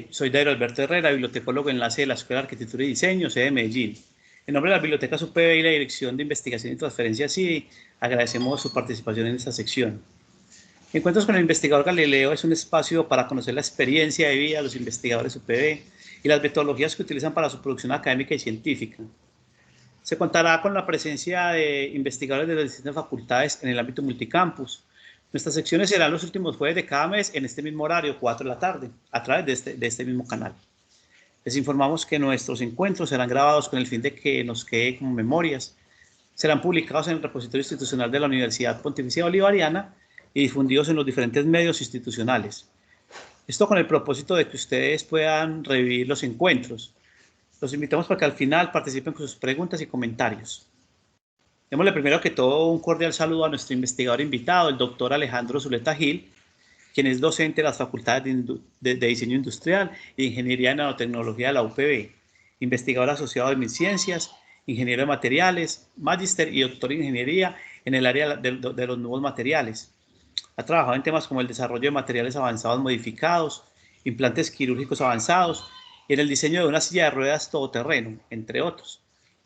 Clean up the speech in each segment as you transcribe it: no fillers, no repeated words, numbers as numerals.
Soy Dairo Alberto Herrera, bibliotecólogo enlace de la Escuela de Arquitectura y Diseño, sede de Medellín. En nombre de la Biblioteca UPB y la Dirección de Investigación y Transferencia CIDI, agradecemos su participación en esta sección. Encuentros con el investigador Galileo es un espacio para conocer la experiencia de vida de los investigadores UPB y las metodologías que utilizan para su producción académica y científica. Se contará con la presencia de investigadores de las distintas facultades en el ámbito multicampus. Nuestras secciones serán los últimos jueves de cada mes en este mismo horario, 4 de la tarde, a través de este mismo canal. Les informamos que nuestros encuentros serán grabados con el fin de que nos quede como memorias. Serán publicados en el repositorio institucional de la Universidad Pontificia Bolivariana y difundidos en los diferentes medios institucionales. Esto con el propósito de que ustedes puedan revivir los encuentros. Los invitamos para que al final participen con sus preguntas y comentarios. Démosle primero que todo un cordial saludo a nuestro investigador invitado, el doctor Alejandro Zuleta Gil, quien es docente de las facultades de Diseño Industrial e Ingeniería en Nanotecnología de la UPB, investigador asociado de MinCiencias, ingeniero de materiales, magíster y doctor en ingeniería en el área de los nuevos materiales. Ha trabajado en temas como el desarrollo de materiales avanzados modificados, implantes quirúrgicos avanzados y en el diseño de una silla de ruedas todoterreno, entre otros.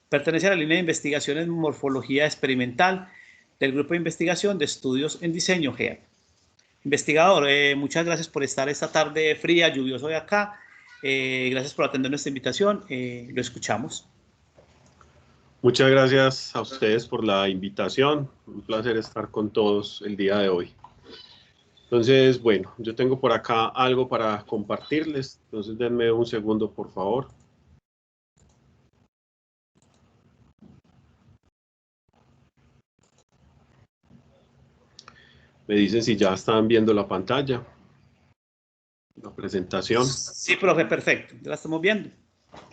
Pertenece a la línea de investigación en morfología experimental del Grupo de Investigación de Estudios en Diseño, GEA. Investigador, muchas gracias por estar esta tarde fría, lluvioso de acá. Gracias por atender nuestra invitación. Lo escuchamos. Muchas gracias a ustedes por la invitación. Un placer estar con todos el día de hoy. Entonces, bueno, yo tengo por acá algo para compartirles. Entonces, denme un segundo, por favor. Me dicen si ya están viendo la pantalla, la presentación. Sí, profe, perfecto. Ya la estamos viendo.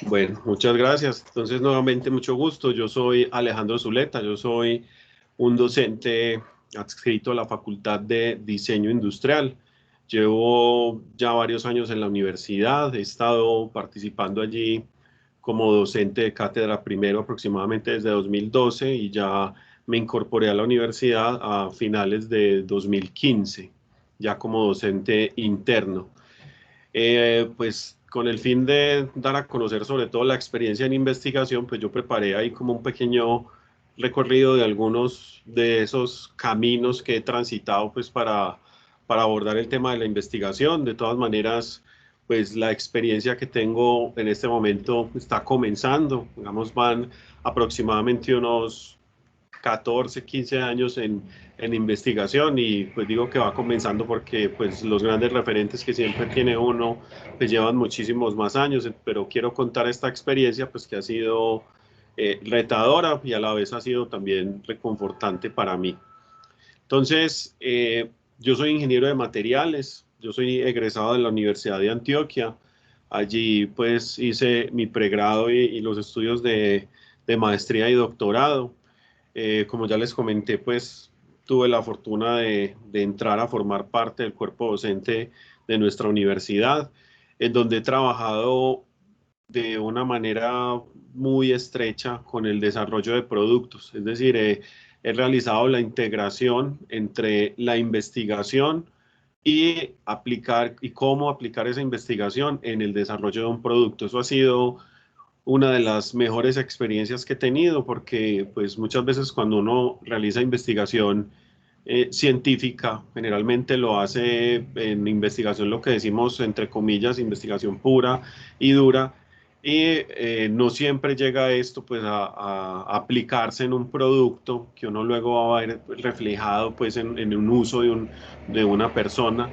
Bueno, muchas gracias. Entonces, nuevamente, mucho gusto. Yo soy Alejandro Zuleta. Yo soy un docente adscrito a la Facultad de Diseño Industrial. Llevo ya varios años en la universidad. He estado participando allí como docente de cátedra primero aproximadamente desde 2012 y ya me incorporé a la universidad a finales de 2015, ya como docente interno. Pues con el fin de dar a conocer sobre todo la experiencia en investigación, pues yo preparé ahí como un pequeño recorrido de algunos de esos caminos que he transitado pues para abordar el tema de la investigación. De todas maneras, pues la experiencia que tengo en este momento está comenzando, digamos, van aproximadamente unos 14, 15 años en investigación y pues digo que va comenzando porque pues los grandes referentes que siempre tiene uno pues llevan muchísimos más años, pero quiero contar esta experiencia pues que ha sido retadora y a la vez ha sido también reconfortante para mí. Entonces, yo soy ingeniero de materiales, yo soy egresado de la Universidad de Antioquia, allí pues hice mi pregrado y los estudios de maestría y doctorado. Como ya les comenté, pues tuve la fortuna de entrar a formar parte del cuerpo docente de nuestra universidad, en donde he trabajado de una manera muy estrecha con el desarrollo de productos. Es decir, he realizado la integración entre la investigación y aplicar y cómo aplicar esa investigación en el desarrollo de un producto. Eso ha sido una de las mejores experiencias que he tenido porque pues muchas veces cuando uno realiza investigación científica, generalmente lo hace en investigación, lo que decimos entre comillas, investigación pura y dura, y no siempre llega esto pues a aplicarse en un producto que uno luego va a ver reflejado pues en un uso de una persona.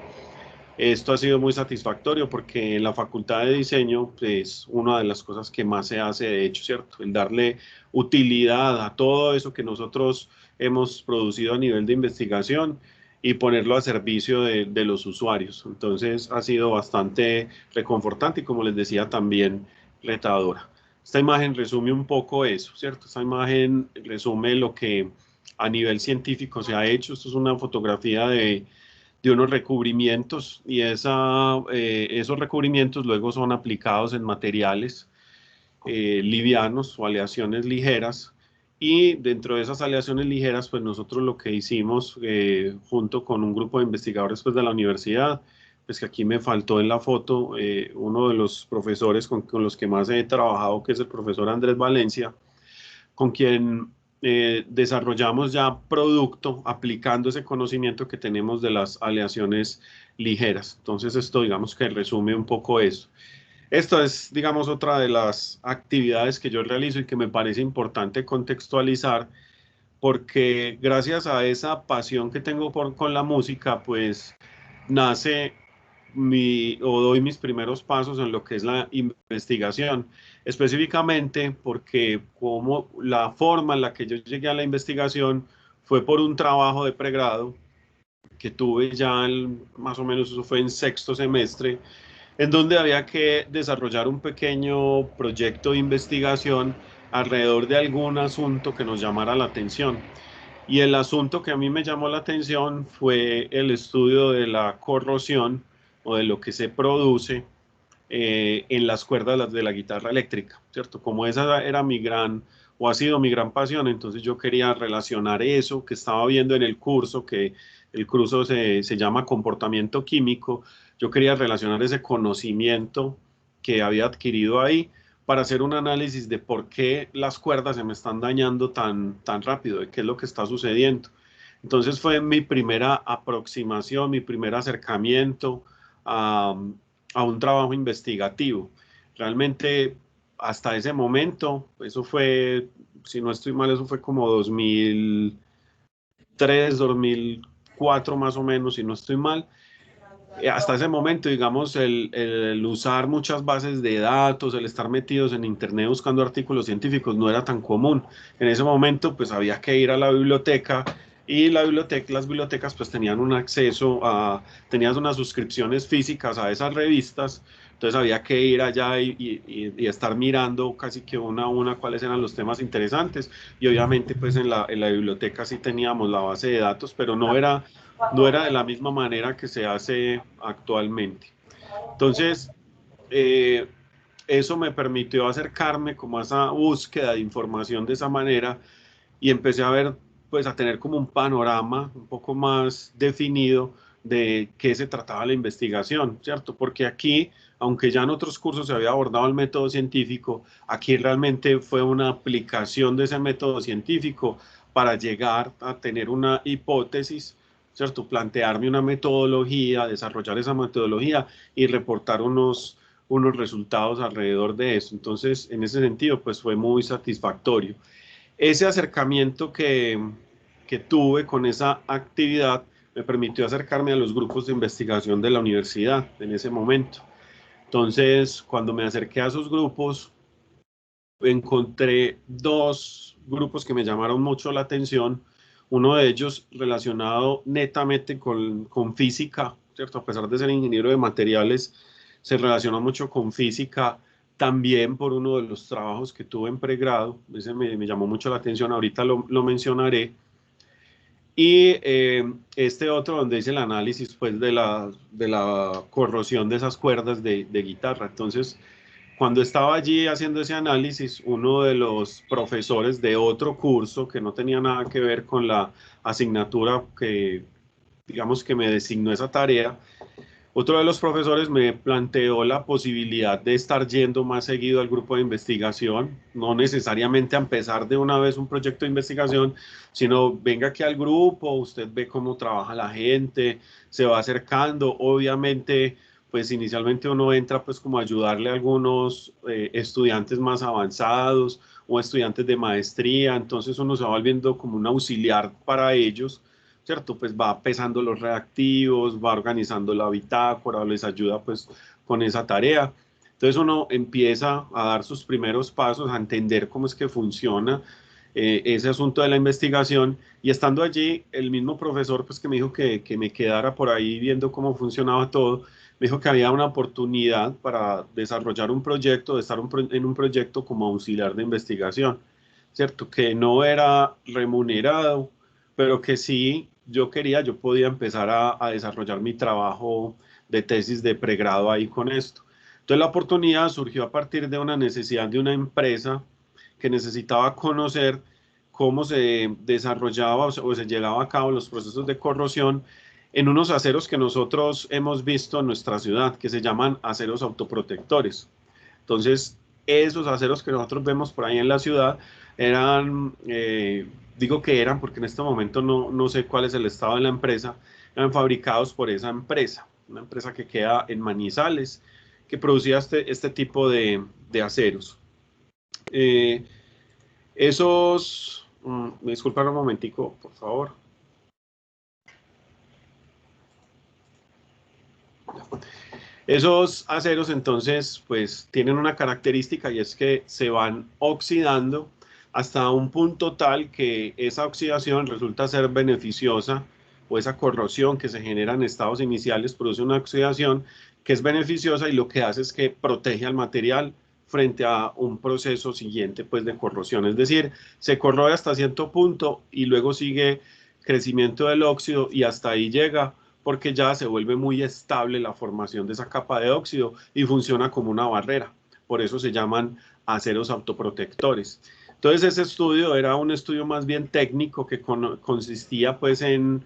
Esto ha sido muy satisfactorio porque en la facultad de diseño es una de las cosas que más se hace, de hecho, ¿cierto? El darle utilidad a todo eso que nosotros hemos producido a nivel de investigación y ponerlo a servicio de los usuarios. Entonces ha sido bastante reconfortante y, como les decía, también retadora. Esta imagen resume un poco eso, ¿cierto? Esta imagen resume lo que a nivel científico se ha hecho. Esto es una fotografía de unos recubrimientos y esos recubrimientos luego son aplicados en materiales livianos o aleaciones ligeras, y dentro de esas aleaciones ligeras pues nosotros lo que hicimos junto con un grupo de investigadores pues, de la universidad pues que aquí me faltó en la foto, uno de los profesores con los que más he trabajado, que es el profesor Andrés Valencia, con quien desarrollamos ya producto aplicando ese conocimiento que tenemos de las aleaciones ligeras. Entonces esto digamos que resume un poco eso. Esto es, digamos, otra de las actividades que yo realizo y que me parece importante contextualizar, porque gracias a esa pasión que tengo con la música, pues nace o doy mis primeros pasos en lo que es la investigación, específicamente porque como la forma en la que yo llegué a la investigación fue por un trabajo de pregrado que tuve ya más o menos, eso fue en sexto semestre, en donde había que desarrollar un pequeño proyecto de investigación alrededor de algún asunto que nos llamara la atención. Y el asunto que a mí me llamó la atención fue el estudio de la corrosión o de lo que se produce en las cuerdas de la guitarra eléctrica, ¿cierto? Como esa era mi gran, o ha sido mi gran pasión, entonces yo quería relacionar eso que estaba viendo en el curso, que el curso se llama comportamiento químico, yo quería relacionar ese conocimiento que había adquirido ahí para hacer un análisis de por qué las cuerdas se me están dañando tan rápido, de qué es lo que está sucediendo. Entonces fue mi primera aproximación, mi primer acercamiento a, a un trabajo investigativo. Realmente hasta ese momento, eso fue, si no estoy mal, eso fue como 2003, 2004 más o menos, si no estoy mal. Hasta ese momento, digamos, el usar muchas bases de datos, el estar metidos en internet buscando artículos científicos no era tan común. En ese momento, pues había que ir a la biblioteca y las bibliotecas pues tenían un acceso tenías unas suscripciones físicas a esas revistas, entonces había que ir allá y estar mirando casi que una a una cuáles eran los temas interesantes y obviamente pues en la biblioteca sí teníamos la base de datos, pero no era de la misma manera que se hace actualmente. Entonces, eh, eso me permitió acercarme como a esa búsqueda de información de esa manera y empecé a ver, pues a tener como un panorama un poco más definido de qué se trataba la investigación, ¿cierto? Porque aquí, aunque ya en otros cursos se había abordado el método científico, aquí realmente fue una aplicación de ese método científico para llegar a tener una hipótesis, ¿cierto? Plantearme una metodología, desarrollar esa metodología y reportar unos resultados alrededor de eso. Entonces, en ese sentido, pues fue muy satisfactorio. Ese acercamiento que tuve con esa actividad me permitió acercarme a los grupos de investigación de la universidad en ese momento. Entonces, cuando me acerqué a esos grupos, encontré dos grupos que me llamaron mucho la atención. Uno de ellos relacionado netamente con física, ¿cierto? A pesar de ser ingeniero de materiales, se relacionó mucho con física, también por uno de los trabajos que tuve en pregrado. Ese me llamó mucho la atención, ahorita lo mencionaré. Y este otro donde hice el análisis pues, de la corrosión de esas cuerdas de guitarra. Entonces, cuando estaba allí haciendo ese análisis, uno de los profesores de otro curso que no tenía nada que ver con la asignatura que, digamos, que me designó esa tarea, otro de los profesores me planteó la posibilidad de estar yendo más seguido al grupo de investigación, no necesariamente a empezar de una vez un proyecto de investigación, sino venga aquí al grupo, usted ve cómo trabaja la gente, se va acercando, obviamente pues inicialmente uno entra pues como a ayudarle a algunos estudiantes más avanzados o estudiantes de maestría, entonces uno se va volviendo como un auxiliar para ellos, ¿cierto? Pues va pesando los reactivos, va organizando la bitácora, les ayuda pues con esa tarea. Entonces uno empieza a dar sus primeros pasos, a entender cómo es que funciona ese asunto de la investigación y estando allí, el mismo profesor pues que me dijo que me quedara por ahí viendo cómo funcionaba todo, me dijo que había una oportunidad para desarrollar un proyecto, de estar en un proyecto como auxiliar de investigación, ¿cierto? Que no era remunerado, pero que sí yo podía empezar a desarrollar mi trabajo de tesis de pregrado ahí con esto. Entonces la oportunidad surgió a partir de una necesidad de una empresa que necesitaba conocer cómo se desarrollaba o se llevaba a cabo los procesos de corrosión en unos aceros que nosotros hemos visto en nuestra ciudad, que se llaman aceros autoprotectores. Entonces, esos aceros que nosotros vemos por ahí en la ciudad eran, digo que eran porque en este momento no sé cuál es el estado de la empresa, eran fabricados por esa empresa, una empresa que queda en Manizales, que producía este tipo de aceros. Me disculpan un momentico, por favor. Esos aceros entonces pues tienen una característica y es que se van oxidando hasta un punto tal que esa oxidación resulta ser beneficiosa, o esa corrosión que se genera en estados iniciales produce una oxidación que es beneficiosa y lo que hace es que protege al material frente a un proceso siguiente pues de corrosión, es decir, se corroe hasta cierto punto y luego sigue crecimiento del óxido y hasta ahí llega, porque ya se vuelve muy estable la formación de esa capa de óxido y funciona como una barrera. Por eso se llaman aceros autoprotectores. Entonces ese estudio era un estudio más bien técnico que consistía pues en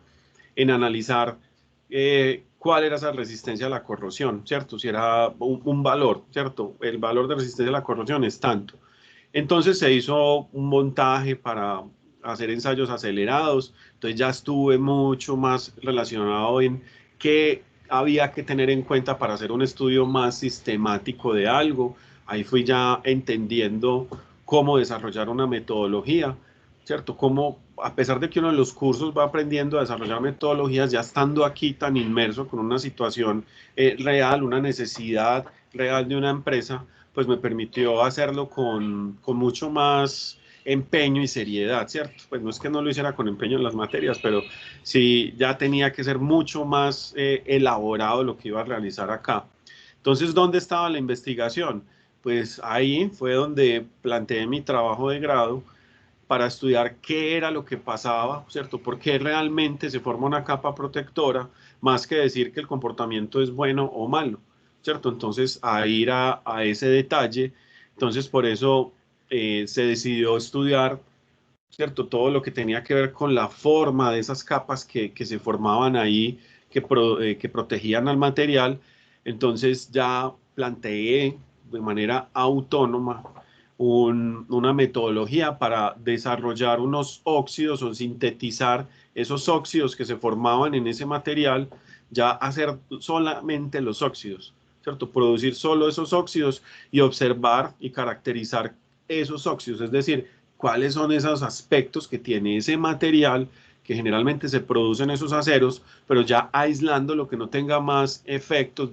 analizar cuál era esa resistencia a la corrosión, ¿cierto? Si era un valor, ¿cierto? El valor de resistencia a la corrosión es tanto. Entonces se hizo un montaje para hacer ensayos acelerados, entonces ya estuve mucho más relacionado en qué había que tener en cuenta para hacer un estudio más sistemático de algo. Ahí fui ya entendiendo cómo desarrollar una metodología, ¿cierto? Cómo, a pesar de que uno en los cursos va aprendiendo a desarrollar metodologías, ya estando aquí tan inmerso con una situación real, una necesidad real de una empresa, pues me permitió hacerlo con mucho más empeño y seriedad, ¿cierto? Pues no es que no lo hiciera con empeño en las materias, pero sí ya tenía que ser mucho más elaborado lo que iba a realizar acá. Entonces, ¿dónde estaba la investigación? Pues ahí fue donde planteé mi trabajo de grado para estudiar qué era lo que pasaba, ¿cierto? ¿Por qué realmente se forma una capa protectora, más que decir que el comportamiento es bueno o malo, ¿cierto? Entonces, a ir a ese detalle, entonces por eso se decidió estudiar, ¿cierto? Todo lo que tenía que ver con la forma de esas capas que se formaban ahí, que protegían al material. Entonces ya planteé de manera autónoma una metodología para desarrollar unos óxidos o sintetizar esos óxidos que se formaban en ese material, ya hacer solamente los óxidos, ¿cierto? Producir solo esos óxidos y observar y caracterizar esos óxidos, es decir, cuáles son esos aspectos que tiene ese material que generalmente se producen esos aceros, pero ya aislando lo que no tenga más efectos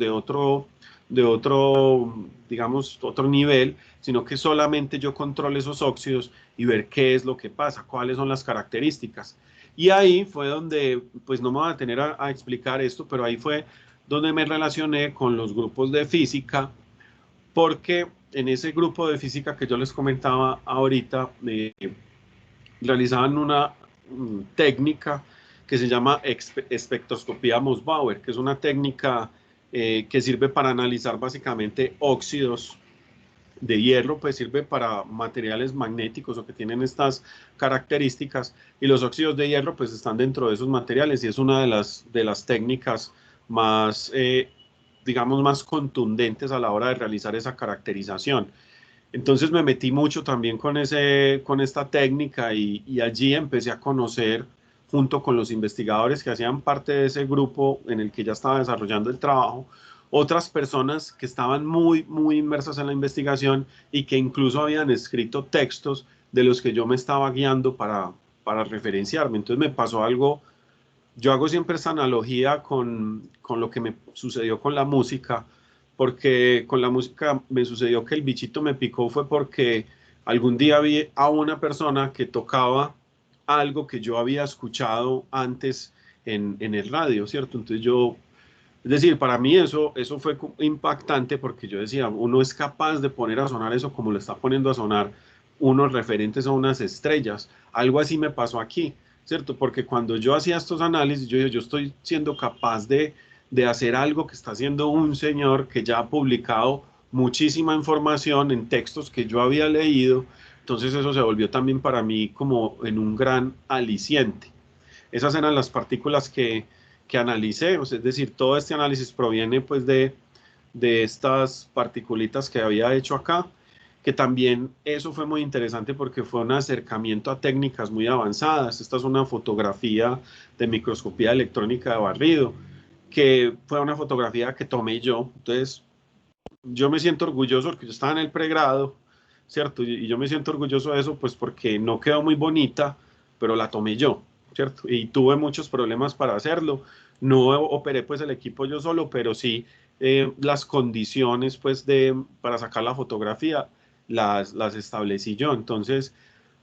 digamos, otro nivel, sino que solamente yo controle esos óxidos y ver qué es lo que pasa, cuáles son las características. Y ahí fue donde, pues no me voy a tener a explicar esto, pero ahí fue donde me relacioné con los grupos de física, porque en ese grupo de física que yo les comentaba ahorita, realizaban una técnica que se llama espectroscopía Moss-Bauer, que es una técnica que sirve para analizar básicamente óxidos de hierro, pues sirve para materiales magnéticos o que tienen estas características, y los óxidos de hierro pues están dentro de esos materiales y es una de las técnicas más, digamos, más contundentes a la hora de realizar esa caracterización. Entonces me metí mucho también con esta técnica y allí empecé a conocer, junto con los investigadores que hacían parte de ese grupo en el que ya estaba desarrollando el trabajo, otras personas que estaban muy inmersas en la investigación y que incluso habían escrito textos de los que yo me estaba guiando para referenciarme. Entonces me pasó algo. Yo hago siempre esta analogía con lo que me sucedió con la música, porque con la música me sucedió que el bichito me picó fue porque algún día vi a una persona que tocaba algo que yo había escuchado antes en el radio, ¿cierto? Entonces yo, es decir, para mí eso fue impactante porque yo decía, uno es capaz de poner a sonar eso como lo está poniendo a sonar unos referentes a unas estrellas. Algo así me pasó aquí, ¿cierto? Porque cuando yo hacía estos análisis, yo dije, yo estoy siendo capaz de hacer algo que está haciendo un señor que ya ha publicado muchísima información en textos que yo había leído. Entonces eso se volvió también para mí como en un gran aliciente. Esas eran las partículas que analicé, o sea, es decir, todo este análisis proviene pues de estas particulitas que había hecho acá, que también eso fue muy interesante porque fue un acercamiento a técnicas muy avanzadas. Esta es una fotografía de microscopía electrónica de barrido, que fue una fotografía que tomé yo. Entonces, yo me siento orgulloso porque yo estaba en el pregrado, ¿cierto? Y yo me siento orgulloso de eso, pues porque no quedó muy bonita, pero la tomé yo, ¿cierto? Y tuve muchos problemas para hacerlo. No operé pues el equipo yo solo, pero sí las condiciones pues para sacar la fotografía las establecí yo. Entonces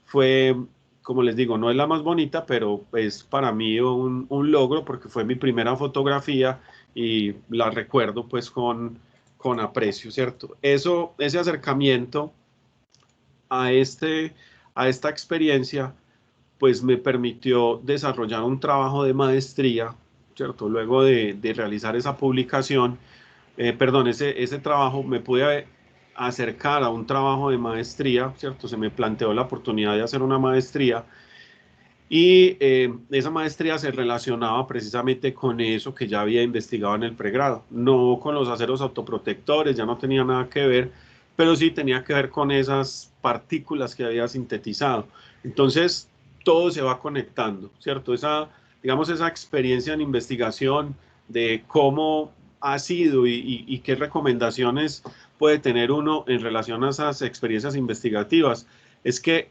fue, como les digo, no es la más bonita, pero es para mí un logro porque fue mi primera fotografía y la recuerdo pues con aprecio, ¿cierto? Ese acercamiento a, a esta experiencia, pues me permitió desarrollar un trabajo de maestría, ¿cierto? Luego de realizar esa publicación, perdón, ese trabajo, me pude acercar a un trabajo de maestría, ¿cierto? Se me planteó la oportunidad de hacer una maestría y esa maestría se relacionaba precisamente con eso que ya había investigado en el pregrado, no con los aceros autoprotectores, ya no tenía nada que ver, pero sí tenía que ver con esas partículas que había sintetizado. Entonces, todo se va conectando, ¿cierto? Digamos, esa experiencia en investigación de cómo ha sido y qué recomendaciones puede tener uno en relación a esas experiencias investigativas, es que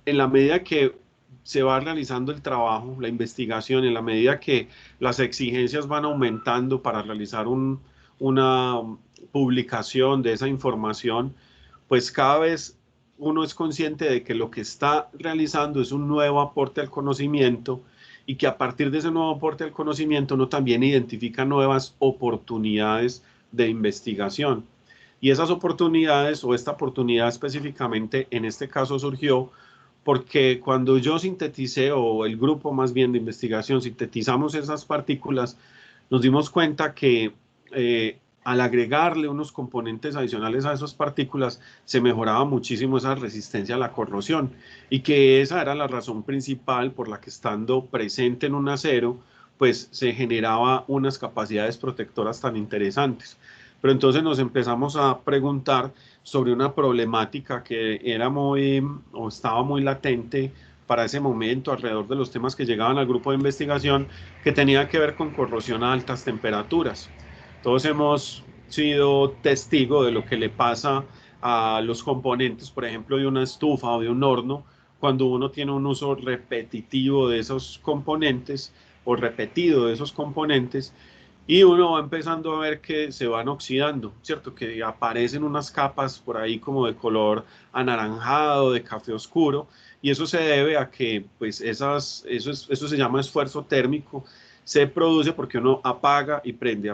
en la medida que se va realizando el trabajo, la investigación, en la medida que las exigencias van aumentando para realizar una publicación de esa información, pues cada vez uno es consciente de que lo que está realizando es un nuevo aporte al conocimiento y que a partir de ese nuevo aporte al conocimiento uno también identifica nuevas oportunidades de investigación. Y esas oportunidades, o esta oportunidad específicamente, en este caso surgió porque cuando yo sinteticé, o el grupo más bien de investigación, sintetizamos esas partículas, nos dimos cuenta que al agregarle unos componentes adicionales a esas partículas, se mejoraba muchísimo esa resistencia a la corrosión y que esa era la razón principal por la que estando presente en un acero, pues se generaba unas capacidades protectoras tan interesantes. Pero entonces nos empezamos a preguntar sobre una problemática que era muy o estaba muy latente para ese momento alrededor de los temas que llegaban al grupo de investigación que tenía que ver con corrosión a altas temperaturas. Todos hemos sido testigos de lo que le pasa a los componentes, por ejemplo, de una estufa o de un horno, cuando uno tiene un uso repetitivo de esos componentes o repetido de esos componentes, y uno va empezando a ver que se van oxidando, ¿cierto? Que aparecen unas capas por ahí como de color anaranjado, de café oscuro, y eso se debe a que pues eso se llama esfuerzo térmico, se produce porque uno apaga y prende,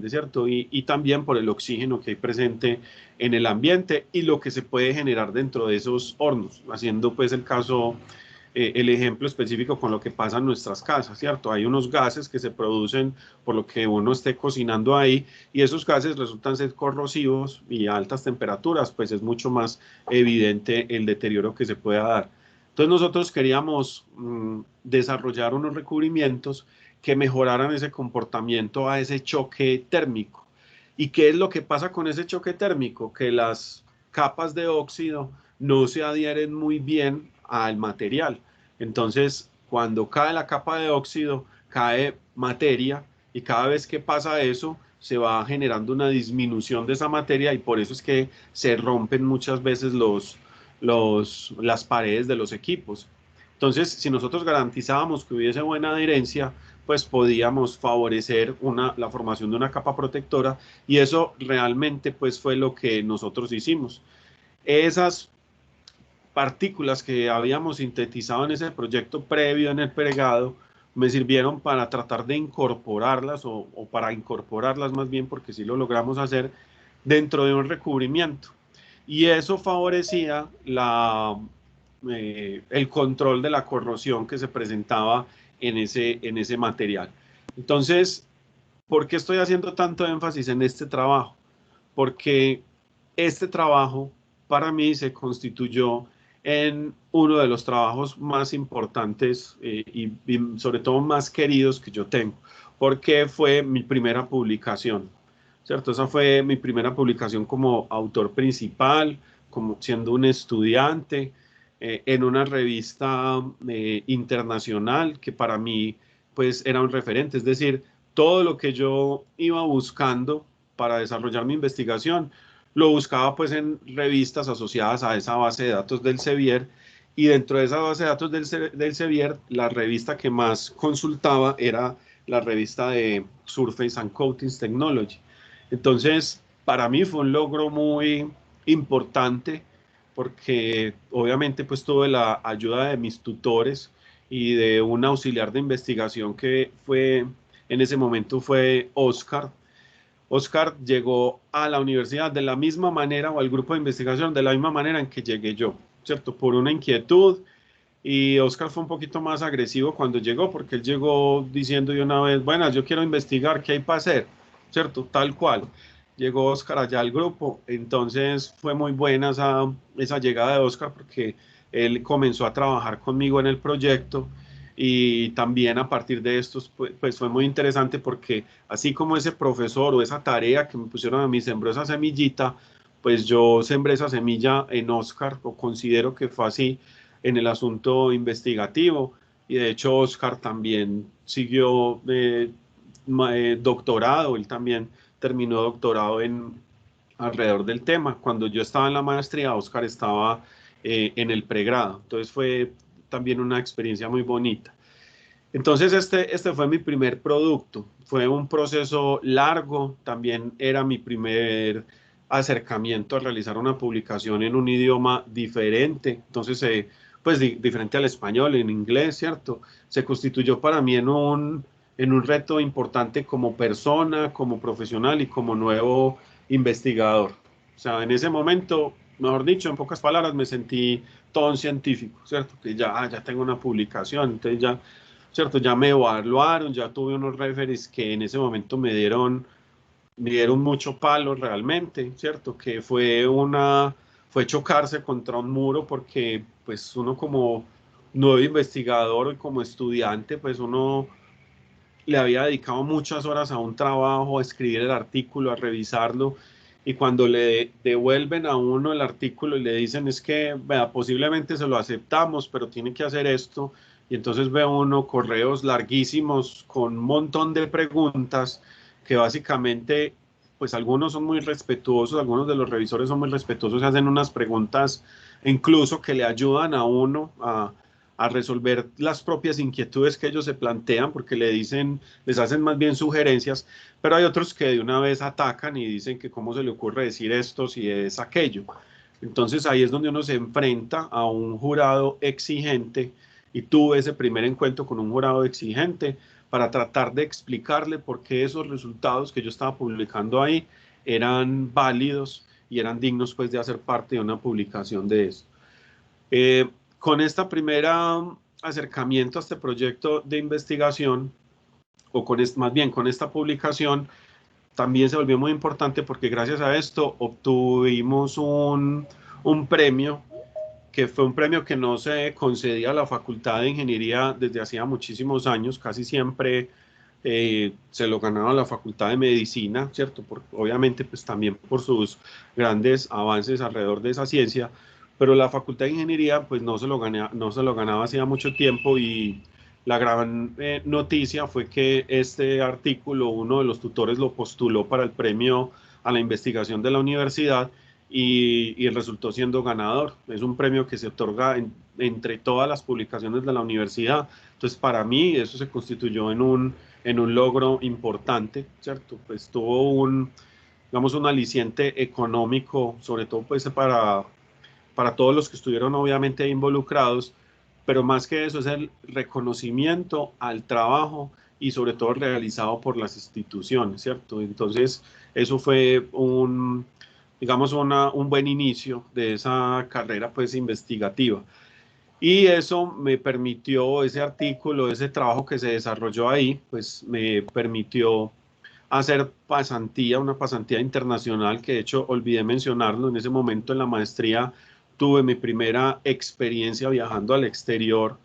¿cierto? Y también por el oxígeno que hay presente en el ambiente y lo que se puede generar dentro de esos hornos, haciendo pues el ejemplo específico con lo que pasa en nuestras casas, ¿cierto? Hay unos gases que se producen por lo que uno esté cocinando ahí y esos gases resultan ser corrosivos y a altas temperaturas, pues es mucho más evidente el deterioro que se pueda dar. Entonces nosotros queríamos desarrollar unos recubrimientos que mejoraran ese comportamiento a ese choque térmico. ¿Y qué es lo que pasa con ese choque térmico? Que las capas de óxido no se adhieren muy bien al material. Entonces, cuando cae la capa de óxido, cae materia y cada vez que pasa eso, se va generando una disminución de esa materia y por eso es que se rompen muchas veces las paredes de los equipos. Entonces, si nosotros garantizábamos que hubiese buena adherencia, pues podíamos favorecer la formación de una capa protectora y eso realmente pues fue lo que nosotros hicimos. Esas partículas que habíamos sintetizado en ese proyecto previo en el pregado me sirvieron para tratar de incorporarlas o para incorporarlas más bien porque sí lo logramos hacer dentro de un recubrimiento y eso favorecía el control de la corrosión que se presentaba en ese material. Entonces, ¿por qué estoy haciendo tanto énfasis en este trabajo? Porque este trabajo para mí se constituyó en uno de los trabajos más importantes y sobre todo más queridos que yo tengo, porque fue mi primera publicación, ¿cierto? Esa fue mi primera publicación como autor principal, como siendo un estudiante, en una revista internacional que para mí pues era un referente, es decir, todo lo que yo iba buscando para desarrollar mi investigación, lo buscaba pues en revistas asociadas a esa base de datos del Sevier, y dentro de esa base de datos del Sevier, la revista que más consultaba era la revista de Surface and Coatings Technology. Entonces, para mí fue un logro muy importante porque obviamente pues tuve la ayuda de mis tutores y de un auxiliar de investigación que fue, en ese momento fue Oscar. Oscar llegó a la universidad de la misma manera, o al grupo de investigación de la misma manera en que llegué yo, ¿cierto? Por una inquietud, y Oscar fue un poquito más agresivo cuando llegó, porque él llegó diciendo de una vez, bueno, yo quiero investigar, ¿qué hay para hacer? ¿Cierto? Tal cual. Llegó Oscar allá al grupo, entonces fue muy buena esa llegada de Oscar porque él comenzó a trabajar conmigo en el proyecto, y también a partir de esto pues fue muy interesante porque así como ese profesor o esa tarea que me pusieron a mí sembró esa semillita, pues yo sembré esa semilla en Oscar, o considero que fue así en el asunto investigativo, y de hecho Oscar también siguió doctorado, él también terminó doctorado alrededor del tema. Cuando yo estaba en la maestría, Oscar estaba en el pregrado, entonces fue también una experiencia muy bonita. Entonces este fue mi primer producto, fue un proceso largo, también era mi primer acercamiento a realizar una publicación en un idioma diferente, entonces pues diferente al español, en inglés, ¿cierto? Se constituyó para mí en un reto importante como persona, como profesional y como nuevo investigador. O sea, en ese momento, mejor dicho, en pocas palabras, me sentí todo un científico, ¿cierto? Que ya tengo una publicación, entonces ya, ¿cierto? Ya me evaluaron, ya tuve unos referees que en ese momento me dieron mucho palo realmente, ¿cierto? Que fue chocarse contra un muro porque pues uno como nuevo investigador y como estudiante, pues uno le había dedicado muchas horas a un trabajo, a escribir el artículo, a revisarlo, y cuando le devuelven a uno el artículo y le dicen es que vea, posiblemente se lo aceptamos, pero tiene que hacer esto, y entonces ve uno correos larguísimos con un montón de preguntas que básicamente, pues algunos son muy respetuosos, algunos de los revisores son muy respetuosos y hacen unas preguntas incluso que le ayudan a uno a resolver las propias inquietudes que ellos se plantean, porque les hacen más bien sugerencias, pero hay otros que de una vez atacan y dicen que cómo se le ocurre decir esto si es aquello. Entonces ahí es donde uno se enfrenta a un jurado exigente, y tuve ese primer encuentro con un jurado exigente para tratar de explicarle por qué esos resultados que yo estaba publicando ahí eran válidos y eran dignos pues de hacer parte de una publicación de eso. Eh, con esta primera acercamiento a este proyecto de investigación, o más bien con esta publicación, también se volvió muy importante porque gracias a esto obtuvimos un premio, que fue un premio que no se concedía a la Facultad de Ingeniería desde hacía muchísimos años, casi siempre se lo ganaba la Facultad de Medicina, ¿cierto? Obviamente, pues también por sus grandes avances alrededor de esa ciencia, pero la Facultad de Ingeniería, pues no se lo ganaba hacía mucho tiempo, y la gran noticia fue que este artículo, uno de los tutores lo postuló para el premio a la investigación de la universidad, y resultó siendo ganador. Es un premio que se otorga entre todas las publicaciones de la universidad. Entonces, para mí, eso se constituyó en un logro importante, ¿cierto? Pues tuvo digamos, un aliciente económico, sobre todo pues para todos los que estuvieron obviamente involucrados, pero más que eso es el reconocimiento al trabajo y sobre todo realizado por las instituciones, ¿cierto? Entonces, eso fue digamos, un buen inicio de esa carrera pues investigativa. Y eso me permitió, ese artículo, ese trabajo que se desarrolló ahí, pues me permitió hacer pasantía, una pasantía internacional, que de hecho olvidé mencionarlo, en ese momento en la maestría tuve mi primera experiencia viajando al exterior,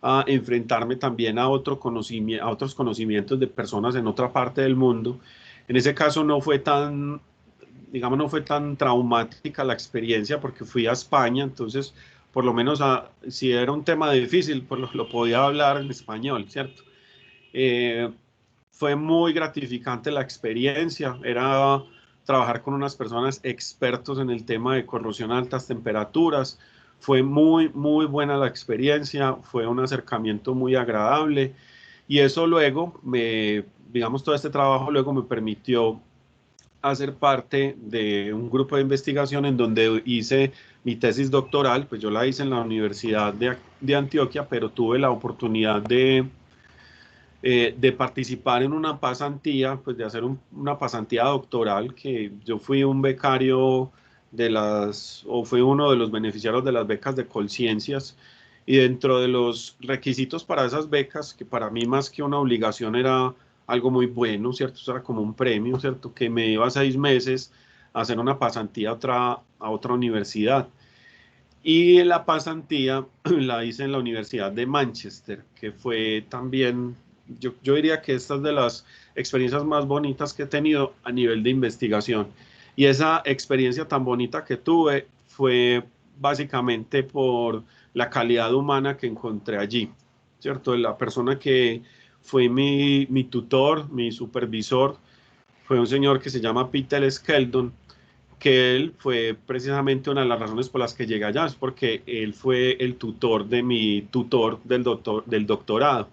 a enfrentarme también a otros conocimientos de personas en otra parte del mundo. En ese caso no fue tan, digamos, no fue tan traumática la experiencia porque fui a España, entonces por lo menos si era un tema difícil, pues lo podía hablar en español, ¿cierto? Eh, Fue muy gratificante la experiencia, era trabajar con unas personas expertos en el tema de corrosión a altas temperaturas. Fue muy, muy buena la experiencia, fue un acercamiento muy agradable y eso luego, digamos, todo este trabajo luego me permitió hacer parte de un grupo de investigación en donde hice mi tesis doctoral, pues yo la hice en la Universidad de Antioquia, pero tuve la oportunidad de participar en una pasantía, pues de hacer una pasantía doctoral, que yo fui un becario o fui uno de los beneficiarios de las becas de Colciencias, y dentro de los requisitos para esas becas, que para mí más que una obligación era algo muy bueno, ¿cierto? Eso era como un premio, ¿cierto? Que me iba 6 meses a hacer una pasantía a otra universidad. Y la pasantía la hice en la Universidad de Manchester, que fue también, yo diría que esta es de las experiencias más bonitas que he tenido a nivel de investigación. Y esa experiencia tan bonita que tuve fue básicamente por la calidad humana que encontré allí, ¿cierto? La persona que fue mi tutor, mi supervisor, fue un señor que se llama Peter Skeldon, que él fue precisamente una de las razones por las que llegué allá, es porque él fue el tutor de mi tutor del doctorado.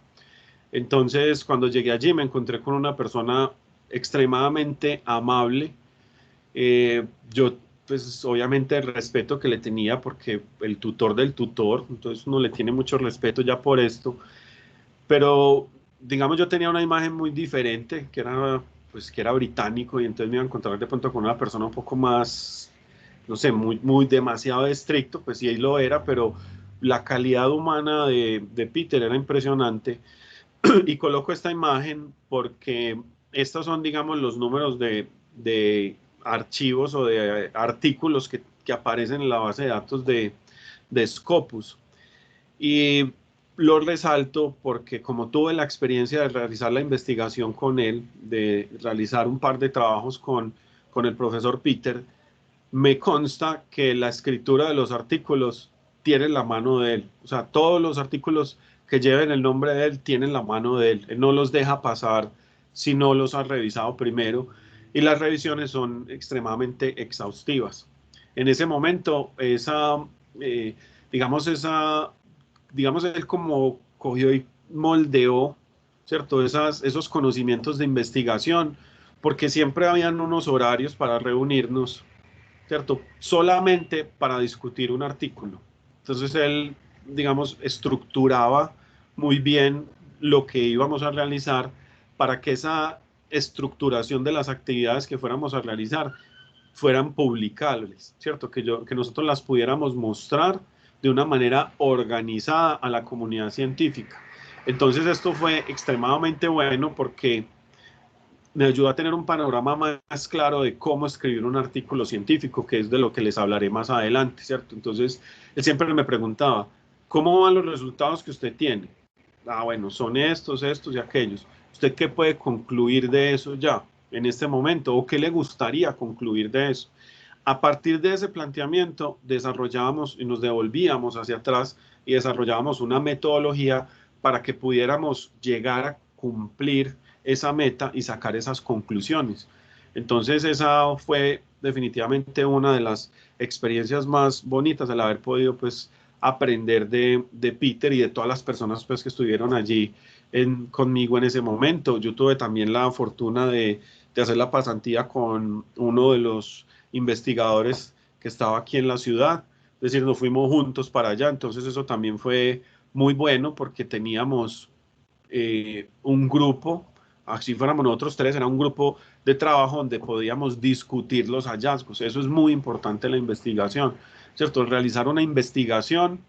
Entonces, cuando llegué allí me encontré con una persona extremadamente amable. Yo, pues obviamente el respeto que le tenía, porque el tutor del tutor, entonces uno le tiene mucho respeto ya por esto, pero digamos yo tenía una imagen muy diferente, que era británico, y entonces me iba a encontrar de pronto con una persona un poco más, no sé, muy demasiado estricto, pues sí, ahí lo era, pero la calidad humana de Peter era impresionante. Y coloco esta imagen porque estos son, digamos, los números de archivos o de artículos que aparecen en la base de datos de Scopus. Y lo resalto porque como tuve la experiencia de realizar la investigación con él, de realizar un par de trabajos con el profesor Peter, me consta que la escritura de los artículos tiene la mano de él. O sea, todos los artículos que lleven el nombre de él tienen la mano de él. Él no los deja pasar si no los ha revisado primero. Y las revisiones son extremadamente exhaustivas. En ese momento, eh, digamos, digamos, él como cogió y moldeó, ¿cierto? Esos conocimientos de investigación, porque siempre habían unos horarios para reunirnos, ¿cierto? Solamente para discutir un artículo. Entonces él, digamos, estructuraba muy bien lo que íbamos a realizar para que esa estructuración de las actividades que fuéramos a realizar fueran publicables, ¿cierto? Que nosotros las pudiéramos mostrar de una manera organizada a la comunidad científica. Entonces esto fue extremadamente bueno porque me ayuda a tener un panorama más claro de cómo escribir un artículo científico, que es de lo que les hablaré más adelante, ¿cierto? Entonces, él siempre me preguntaba, ¿cómo van los resultados que usted tiene? Ah, bueno, son estos y aquellos. ¿Usted qué puede concluir de eso ya, en este momento? ¿O qué le gustaría concluir de eso? A partir de ese planteamiento, desarrollábamos y nos devolvíamos hacia atrás y desarrollábamos una metodología para que pudiéramos llegar a cumplir esa meta y sacar esas conclusiones. Entonces esa fue definitivamente una de las experiencias más bonitas, el haber podido pues aprender de Peter y de todas las personas pues que estuvieron allí conmigo en ese momento. Yo tuve también la fortuna de hacer la pasantía con uno de los investigadores que estaba aquí en la ciudad, es decir, nos fuimos juntos para allá, entonces eso también fue muy bueno porque teníamos un grupo, así fuéramos nosotros tres, era un grupo de trabajo donde podíamos discutir los hallazgos. Eso es muy importante en la investigación, ¿cierto? Realizar una investigación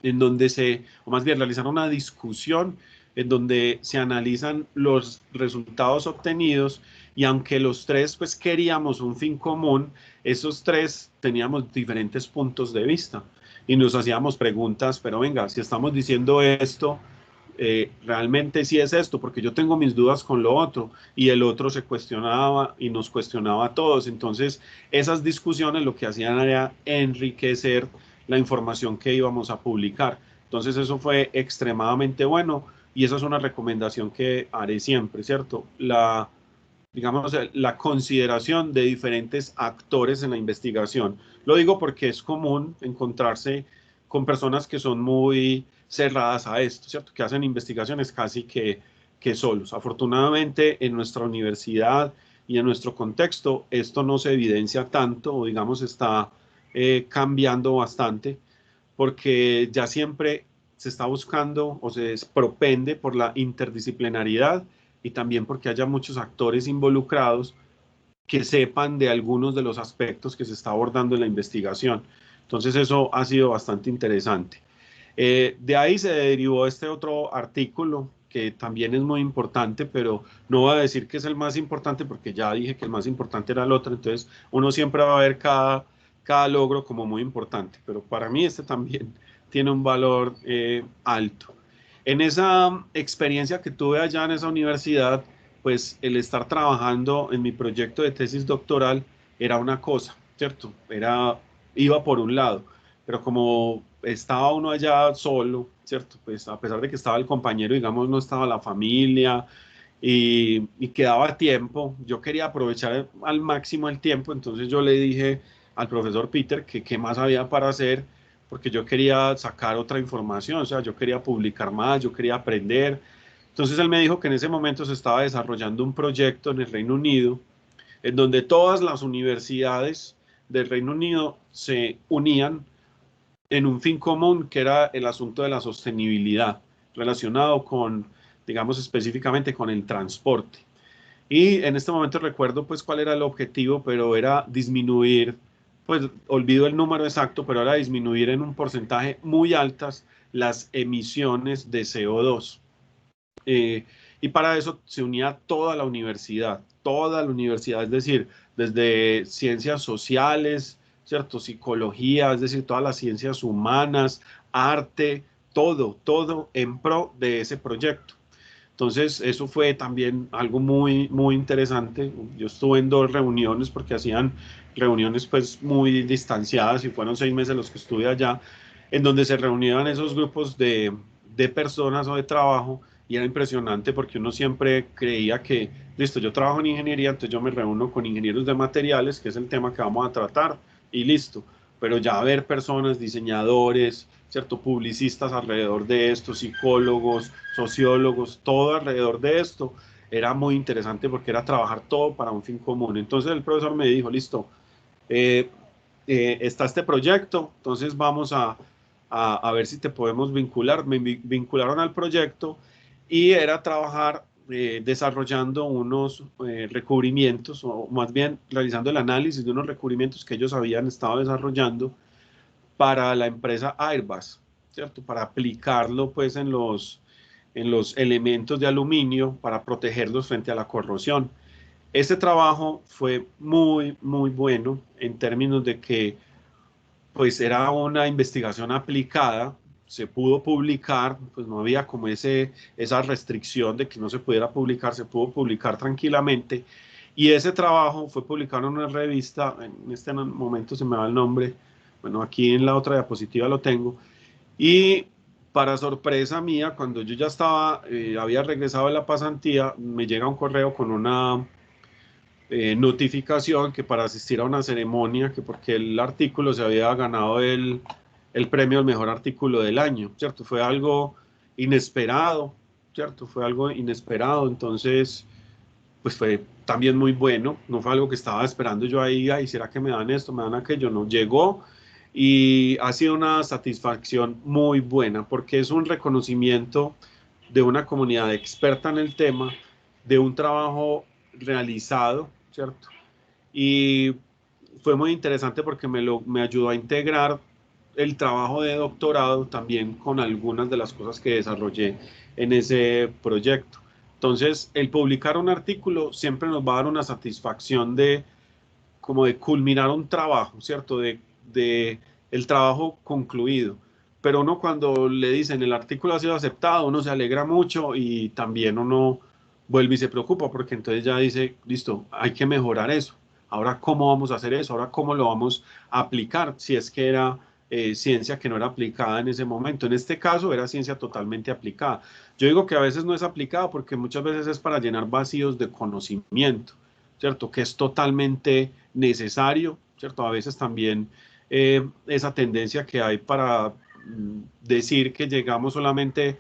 en donde o más bien realizar una discusión en donde se analizan los resultados obtenidos y aunque los tres pues queríamos un fin común, esos tres teníamos diferentes puntos de vista y nos hacíamos preguntas, pero venga, si estamos diciendo esto, realmente sí es esto, porque yo tengo mis dudas con lo otro y el otro se cuestionaba y nos cuestionaba a todos. Entonces, esas discusiones lo que hacían era enriquecer la información que íbamos a publicar. Entonces, eso fue extremadamente bueno y esa es una recomendación que haré siempre, ¿cierto? Digamos, la consideración de diferentes actores en la investigación. Lo digo porque es común encontrarse con personas que son muy cerradas a esto, ¿cierto? Que hacen investigaciones casi que solos. Afortunadamente, en nuestra universidad y en nuestro contexto, esto no se evidencia tanto, o digamos, está cambiando bastante, porque ya siempre se está buscando o se propende por la interdisciplinaridad y también porque haya muchos actores involucrados que sepan de algunos de los aspectos que se está abordando en la investigación. Entonces eso ha sido bastante interesante. De ahí se derivó este otro artículo que también es muy importante, pero no voy a decir que es el más importante porque ya dije que el más importante era el otro, entonces uno siempre va a ver cada logro como muy importante, pero para mí este también tiene un valor alto. En esa experiencia que tuve allá en esa universidad, pues el estar trabajando en mi proyecto de tesis doctoral era una cosa, ¿cierto? Iba por un lado, pero como estaba uno allá solo, ¿cierto? Pues a pesar de que estaba el compañero, digamos, no estaba la familia y quedaba tiempo, yo quería aprovechar al máximo el tiempo, entonces yo le dije al profesor Peter que qué más había para hacer, porque yo quería sacar otra información, o sea, yo quería publicar más, yo quería aprender. Entonces él me dijo que en ese momento se estaba desarrollando un proyecto en el Reino Unido en donde todas las universidades del Reino Unido se unían en un fin común que era el asunto de la sostenibilidad relacionado con, digamos específicamente con el transporte. Y en este momento recuerdo pues cuál era el objetivo, pero era disminuir, pues olvido el número exacto, pero era disminuir en un porcentaje muy altas las emisiones de CO2. Eh, y para eso se unía toda la universidad, es decir, desde ciencias sociales, ¿cierto? Psicología, es decir, todas las ciencias humanas, arte, todo en pro de ese proyecto. Entonces, eso fue también algo muy, muy interesante. Yo estuve en dos reuniones porque hacían reuniones pues muy distanciadas y fueron 6 meses los que estuve allá, en donde se reunían esos grupos de personas o de trabajo y era impresionante porque uno siempre creía que, listo, yo trabajo en ingeniería, entonces yo me reúno con ingenieros de materiales, que es el tema que vamos a tratar, y listo. Pero ya ver personas, diseñadores, ¿cierto? Publicistas alrededor de esto, psicólogos, sociólogos, todo alrededor de esto, era muy interesante porque era trabajar todo para un fin común. Entonces el profesor me dijo, listo, eh, está este proyecto, entonces vamos a ver si te podemos vincular. Me vincularon al proyecto y era trabajar desarrollando unos recubrimientos, o más bien realizando el análisis de unos recubrimientos que ellos habían estado desarrollando para la empresa Airbus, ¿cierto? Para aplicarlo pues en los elementos de aluminio para protegerlos frente a la corrosión. Este trabajo fue muy, muy bueno en términos de que pues era una investigación aplicada, se pudo publicar, pues no había como esa restricción de que no se pudiera publicar, se pudo publicar tranquilamente. Y ese trabajo fue publicado en una revista, en este momento se me va el nombre, bueno, aquí en la otra diapositiva lo tengo, y para sorpresa mía, cuando yo ya había regresado de la pasantía, me llega un correo con una notificación que para asistir a una ceremonia, que porque el artículo se había ganado el premio al mejor artículo del año, ¿cierto? Fue algo inesperado, ¿cierto? Fue algo inesperado, entonces, pues fue también muy bueno, no fue algo que estaba esperando yo ahí, ay, ¿será que me dan esto, me dan aquello? No, llegó y ha sido una satisfacción muy buena porque es un reconocimiento de una comunidad experta en el tema, de un trabajo realizado, ¿cierto? Y fue muy interesante porque me ayudó a integrar el trabajo de doctorado también con algunas de las cosas que desarrollé en ese proyecto. Entonces, el publicar un artículo siempre nos va a dar una satisfacción de como de culminar un trabajo, ¿cierto? De el trabajo concluido. Pero uno cuando le dicen el artículo ha sido aceptado, uno se alegra mucho y también uno vuelve y se preocupa porque entonces ya dice, listo, hay que mejorar eso. Ahora, ¿cómo vamos a hacer eso? Ahora, ¿cómo lo vamos a aplicar? Si es que era ciencia que no era aplicada en ese momento. En este caso era ciencia totalmente aplicada. Yo digo que a veces no es aplicada porque muchas veces es para llenar vacíos de conocimiento, ¿cierto? Que es totalmente necesario, ¿cierto? A veces también esa tendencia que hay para decir que llegamos solamente,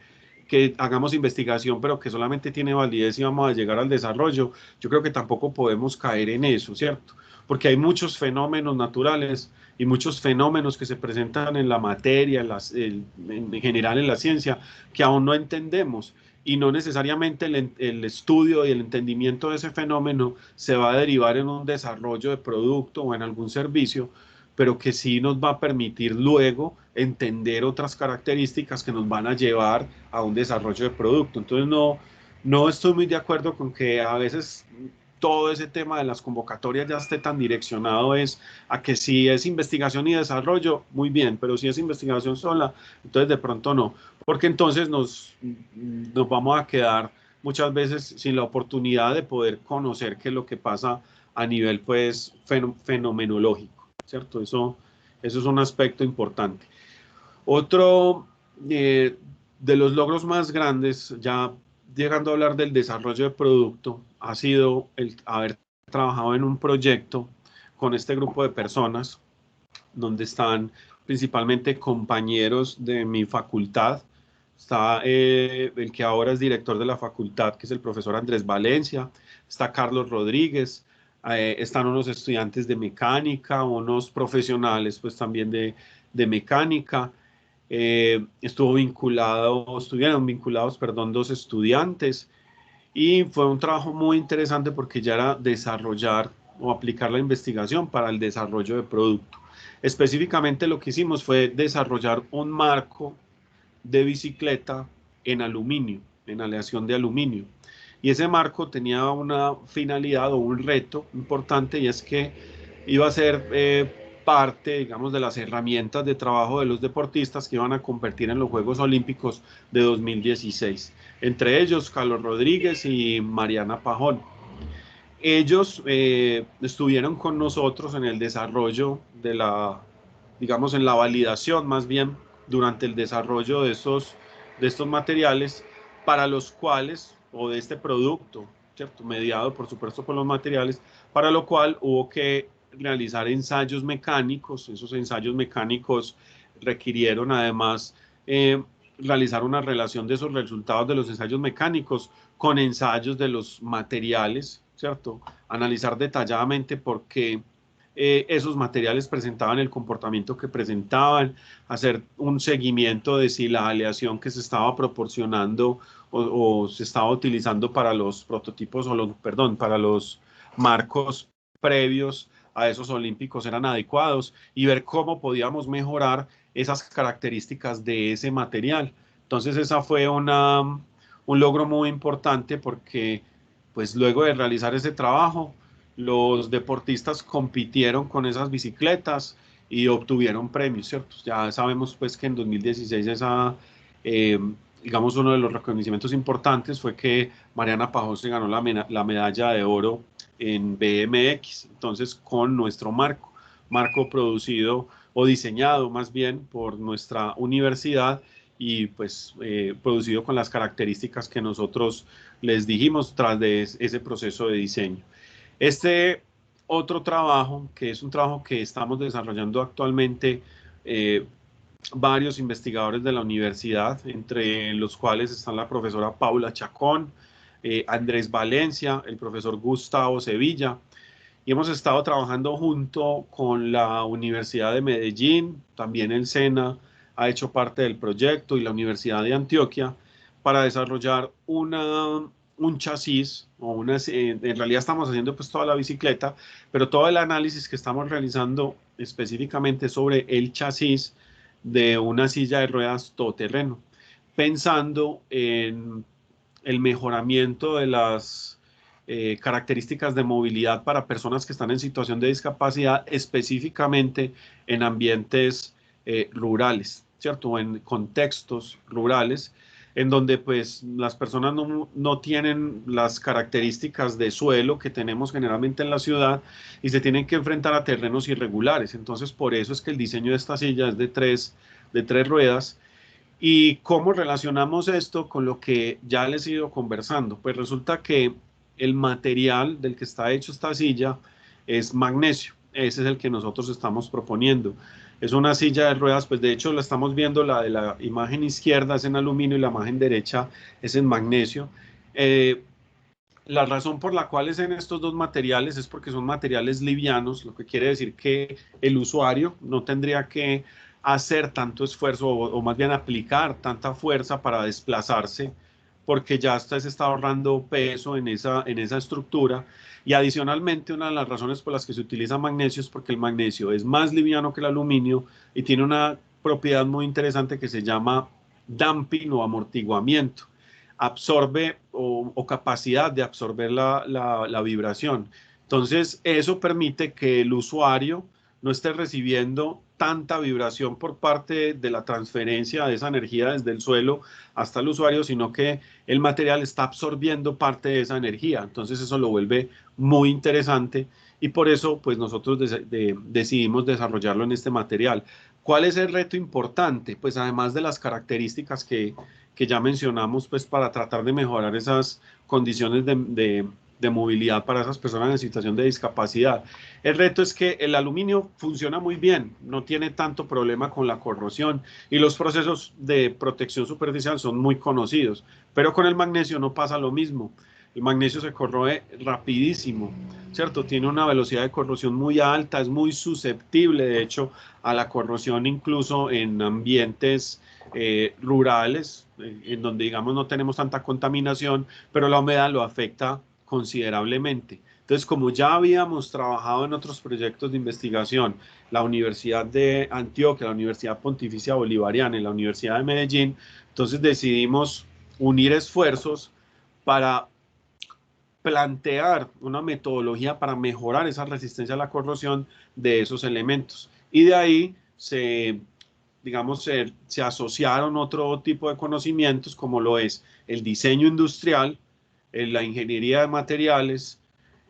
que hagamos investigación, pero que solamente tiene validez y vamos a llegar al desarrollo. Yo creo que tampoco podemos caer en eso, ¿cierto? Porque hay muchos fenómenos naturales y muchos fenómenos que se presentan en la materia, en general en la ciencia, que aún no entendemos y no necesariamente el estudio y el entendimiento de ese fenómeno se va a derivar en un desarrollo de producto o en algún servicio, pero que sí nos va a permitir luego entender otras características que nos van a llevar a un desarrollo de producto. Entonces no estoy muy de acuerdo con que a veces todo ese tema de las convocatorias ya esté tan direccionado es a que si es investigación y desarrollo, muy bien, pero si es investigación sola, entonces de pronto no, porque entonces nos vamos a quedar muchas veces sin la oportunidad de poder conocer qué es lo que pasa a nivel pues fenomenológico, ¿cierto? Eso es un aspecto importante. Otro de los logros más grandes, ya llegando a hablar del desarrollo de producto, ha sido el haber trabajado en un proyecto con este grupo de personas, donde están principalmente compañeros de mi facultad. Está el que ahora es director de la facultad, que es el profesor Andrés Valencia. Está Carlos Rodríguez. Están unos estudiantes de mecánica, unos profesionales pues también de mecánica. Estuvieron vinculados, perdón, dos estudiantes y fue un trabajo muy interesante porque ya era desarrollar o aplicar la investigación para el desarrollo de producto. Específicamente lo que hicimos fue desarrollar un marco de bicicleta en aluminio, en aleación de aluminio. Y ese marco tenía una finalidad o un reto importante y es que iba a ser parte, digamos, de las herramientas de trabajo de los deportistas que iban a competir en los Juegos Olímpicos de 2016. Entre ellos, Carlos Rodríguez y Mariana Pajón. Ellos estuvieron con nosotros en el desarrollo de digamos, en la validación más bien, durante el desarrollo de estos materiales para los cuales, o de este producto, ¿cierto? Mediado por supuesto por los materiales, para lo cual hubo que realizar ensayos mecánicos. Esos ensayos mecánicos requirieron además realizar una relación de esos resultados de los ensayos mecánicos con ensayos de los materiales, ¿cierto? Analizar detalladamente por qué esos materiales presentaban el comportamiento que presentaban, hacer un seguimiento de si la aleación que se estaba proporcionando o se estaba utilizando para los prototipos perdón, para los marcos previos a esos olímpicos eran adecuados y ver cómo podíamos mejorar esas características de ese material. Entonces esa fue un logro muy importante porque pues luego de realizar ese trabajo, los deportistas compitieron con esas bicicletas y obtuvieron premios, ¿cierto? Ya sabemos pues que en 2016 eh, digamos, uno de los reconocimientos importantes fue que Mariana Pajón se ganó la medalla de oro en BMX, entonces con nuestro marco producido o diseñado más bien por nuestra universidad y pues producido con las características que nosotros les dijimos tras de ese proceso de diseño. Este otro trabajo, que es un trabajo que estamos desarrollando actualmente, varios investigadores de la universidad, entre los cuales están la profesora Paula Chacón, Andrés Valencia, el profesor Gustavo Sevilla, y hemos estado trabajando junto con la Universidad de Medellín, también el SENA ha hecho parte del proyecto y la Universidad de Antioquia para desarrollar un chasis, en realidad estamos haciendo pues toda la bicicleta, pero todo el análisis que estamos realizando específicamente sobre el chasis de una silla de ruedas todoterreno, pensando en el mejoramiento de las características de movilidad para personas que están en situación de discapacidad, específicamente en ambientes rurales, ¿cierto? O en contextos rurales, en donde pues las personas no tienen las características de suelo que tenemos generalmente en la ciudad y se tienen que enfrentar a terrenos irregulares. Entonces, por eso es que el diseño de esta silla es de tres ruedas. ¿Y cómo relacionamos esto con lo que ya les he ido conversando? Pues resulta que el material del que está hecho esta silla es magnesio. Ese es el que nosotros estamos proponiendo. Es una silla de ruedas, pues de hecho la estamos viendo, la de la imagen izquierda es en aluminio y la imagen derecha es en magnesio. Eh, la razón por la cual es en estos dos materiales es porque son materiales livianos, lo que quiere decir que el usuario no tendría que hacer tanto esfuerzo o más bien aplicar tanta fuerza para desplazarse, porque ya se está ahorrando peso en esa estructura. Y adicionalmente, una de las razones por las que se utiliza magnesio es porque el magnesio es más liviano que el aluminio y tiene una propiedad muy interesante que se llama damping o amortiguamiento. Absorbe o capacidad de absorber la vibración. Entonces, eso permite que el usuario no esté recibiendo tanta vibración por parte de la transferencia de esa energía desde el suelo hasta el usuario, sino que el material está absorbiendo parte de esa energía. Entonces eso lo vuelve muy interesante y por eso pues nosotros decidimos desarrollarlo en este material. ¿Cuál es el reto importante? Pues además de las características que ya mencionamos, pues para tratar de mejorar esas condiciones de movilidad para esas personas en situación de discapacidad. El reto es que el aluminio funciona muy bien, no tiene tanto problema con la corrosión y los procesos de protección superficial son muy conocidos, pero con el magnesio no pasa lo mismo. El magnesio se corroe rapidísimo, ¿cierto? Tiene una velocidad de corrosión muy alta, es muy susceptible, de hecho, a la corrosión incluso en ambientes rurales, en donde, digamos, no tenemos tanta contaminación, pero la humedad lo afecta considerablemente. Entonces, como ya habíamos trabajado en otros proyectos de investigación, la Universidad de Antioquia, la Universidad Pontificia Bolivariana y la Universidad de Medellín, entonces decidimos unir esfuerzos para plantear una metodología para mejorar esa resistencia a la corrosión de esos elementos. Y de ahí digamos, se asociaron otro tipo de conocimientos como lo es el diseño industrial, la ingeniería de materiales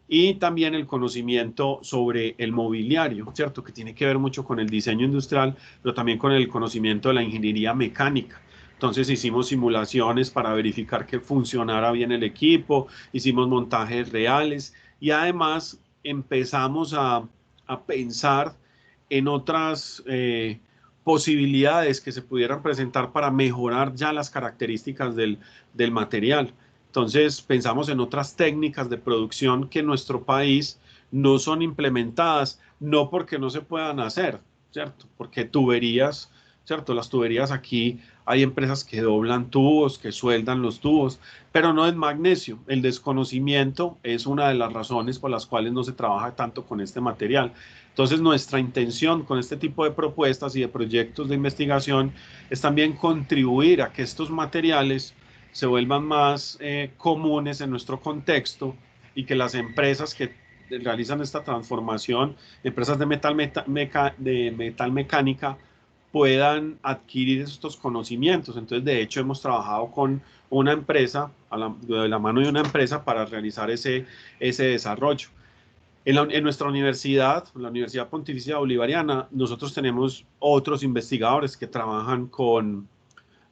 y también el conocimiento sobre el mobiliario, ¿cierto? Que tiene que ver mucho con el diseño industrial, pero también con el conocimiento de la ingeniería mecánica. Entonces hicimos simulaciones para verificar que funcionara bien el equipo, hicimos montajes reales y además empezamos a pensar en otras posibilidades que se pudieran presentar para mejorar ya las características del material. Entonces pensamos en otras técnicas de producción que en nuestro país no son implementadas, no porque no se puedan hacer, ¿cierto? Porque tuberías, ¿cierto? Las tuberías aquí hay empresas que doblan tubos, que sueldan los tubos, pero no en magnesio. El desconocimiento es una de las razones por las cuales no se trabaja tanto con este material. Entonces, nuestra intención con este tipo de propuestas y de proyectos de investigación es también contribuir a que estos materiales se vuelvan más comunes en nuestro contexto y que las empresas que realizan esta transformación, empresas de metal mecánica, puedan adquirir estos conocimientos. Entonces, de hecho, hemos trabajado con una empresa, de la mano de una empresa, para realizar ese desarrollo. En nuestra universidad, la Universidad Pontificia Bolivariana, nosotros tenemos otros investigadores que trabajan con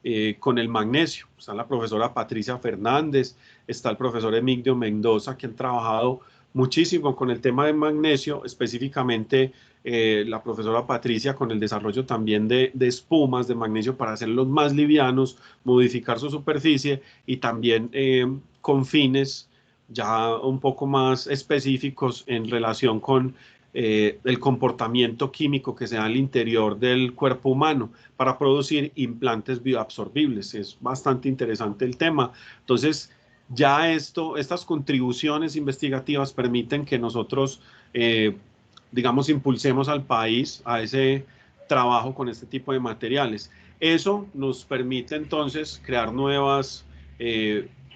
el magnesio. Está la profesora Patricia Fernández, está el profesor Emigdio Mendoza, que han trabajado muchísimo con el tema de magnesio, específicamente la profesora Patricia con el desarrollo también de espumas de magnesio para hacerlos más livianos, modificar su superficie y también con fines ya un poco más específicos en relación con el comportamiento químico que se da al interior del cuerpo humano para producir implantes bioabsorbibles. Es bastante interesante el tema. Entonces, ya estas contribuciones investigativas permiten que nosotros, digamos, impulsemos al país a ese trabajo con este tipo de materiales. Eso nos permite entonces crear nuevas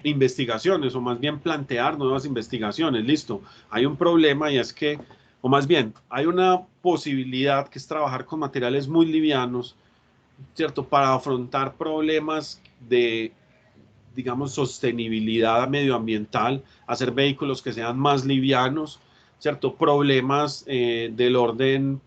investigaciones, o más bien plantear nuevas investigaciones. Listo, hay un problema y es que, o más bien, hay una posibilidad que es trabajar con materiales muy livianos, ¿cierto? Para afrontar problemas de, digamos, sostenibilidad medioambiental, hacer vehículos que sean más livianos, ¿cierto? Problemas del orden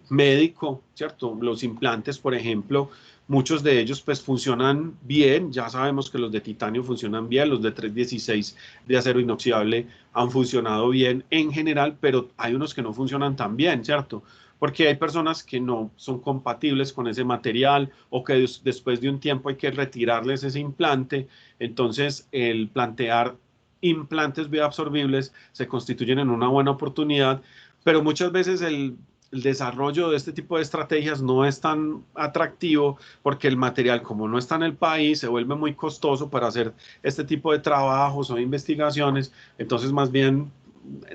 médico, ¿cierto? Los implantes, por ejemplo, muchos de ellos pues funcionan bien, ya sabemos que los de titanio funcionan bien, los de 316 de acero inoxidable han funcionado bien en general, pero hay unos que no funcionan tan bien, ¿cierto? Porque hay personas que no son compatibles con ese material o que después de un tiempo hay que retirarles ese implante. Entonces, el plantear implantes bioabsorbibles se constituyen en una buena oportunidad, pero muchas veces el desarrollo de este tipo de estrategias no es tan atractivo porque el material, como no está en el país, se vuelve muy costoso para hacer este tipo de trabajos o investigaciones. Entonces, más bien,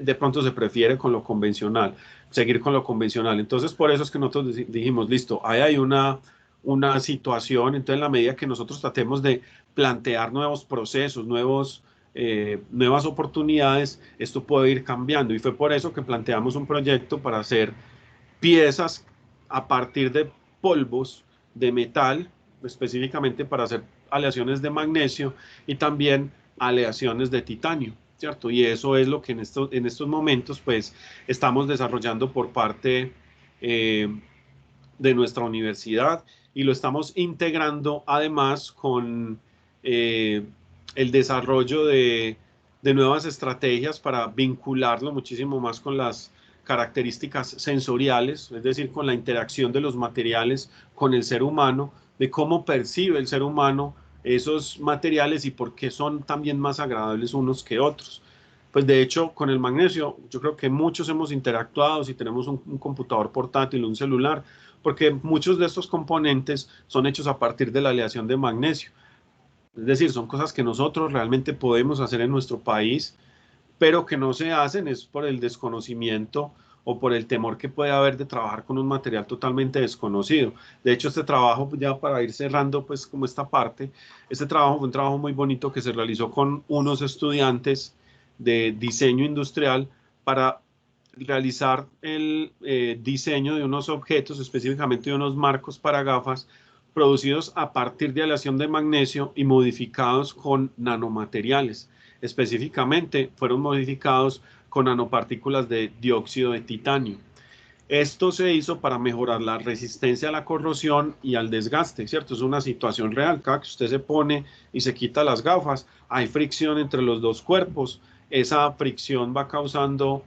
de pronto se prefiere con lo convencional, seguir con lo convencional. Entonces, por eso es que nosotros dijimos, listo, ahí hay una situación, entonces en la medida que nosotros tratemos de plantear nuevos procesos, nuevas oportunidades, esto puede ir cambiando. Y fue por eso que planteamos un proyecto para hacer piezas a partir de polvos de metal, específicamente para hacer aleaciones de magnesio y también aleaciones de titanio, ¿cierto? Y eso es lo que en estos momentos pues estamos desarrollando por parte de nuestra universidad y lo estamos integrando además con el desarrollo de nuevas estrategias para vincularlo muchísimo más con las características sensoriales, es decir, con la interacción de los materiales con el ser humano, de cómo percibe el ser humano esos materiales y por qué son también más agradables unos que otros. Pues de hecho, con el magnesio, yo creo que muchos hemos interactuado, si tenemos un computador portátil, un celular, porque muchos de estos componentes son hechos a partir de la aleación de magnesio. Es decir, son cosas que nosotros realmente podemos hacer en nuestro país, pero que no se hacen es por el desconocimiento o por el temor que puede haber de trabajar con un material totalmente desconocido. De hecho, este trabajo, ya para ir cerrando, pues como esta parte, este trabajo fue un trabajo muy bonito que se realizó con unos estudiantes de diseño industrial para realizar el diseño de unos objetos, específicamente de unos marcos para gafas, producidos a partir de aleación de magnesio y modificados con nanomateriales. Específicamente fueron modificados con nanopartículas de dióxido de titanio. Esto se hizo para mejorar la resistencia a la corrosión y al desgaste, ¿cierto? Es una situación real. Cada que usted se pone y se quita las gafas, hay fricción entre los dos cuerpos. Esa fricción va causando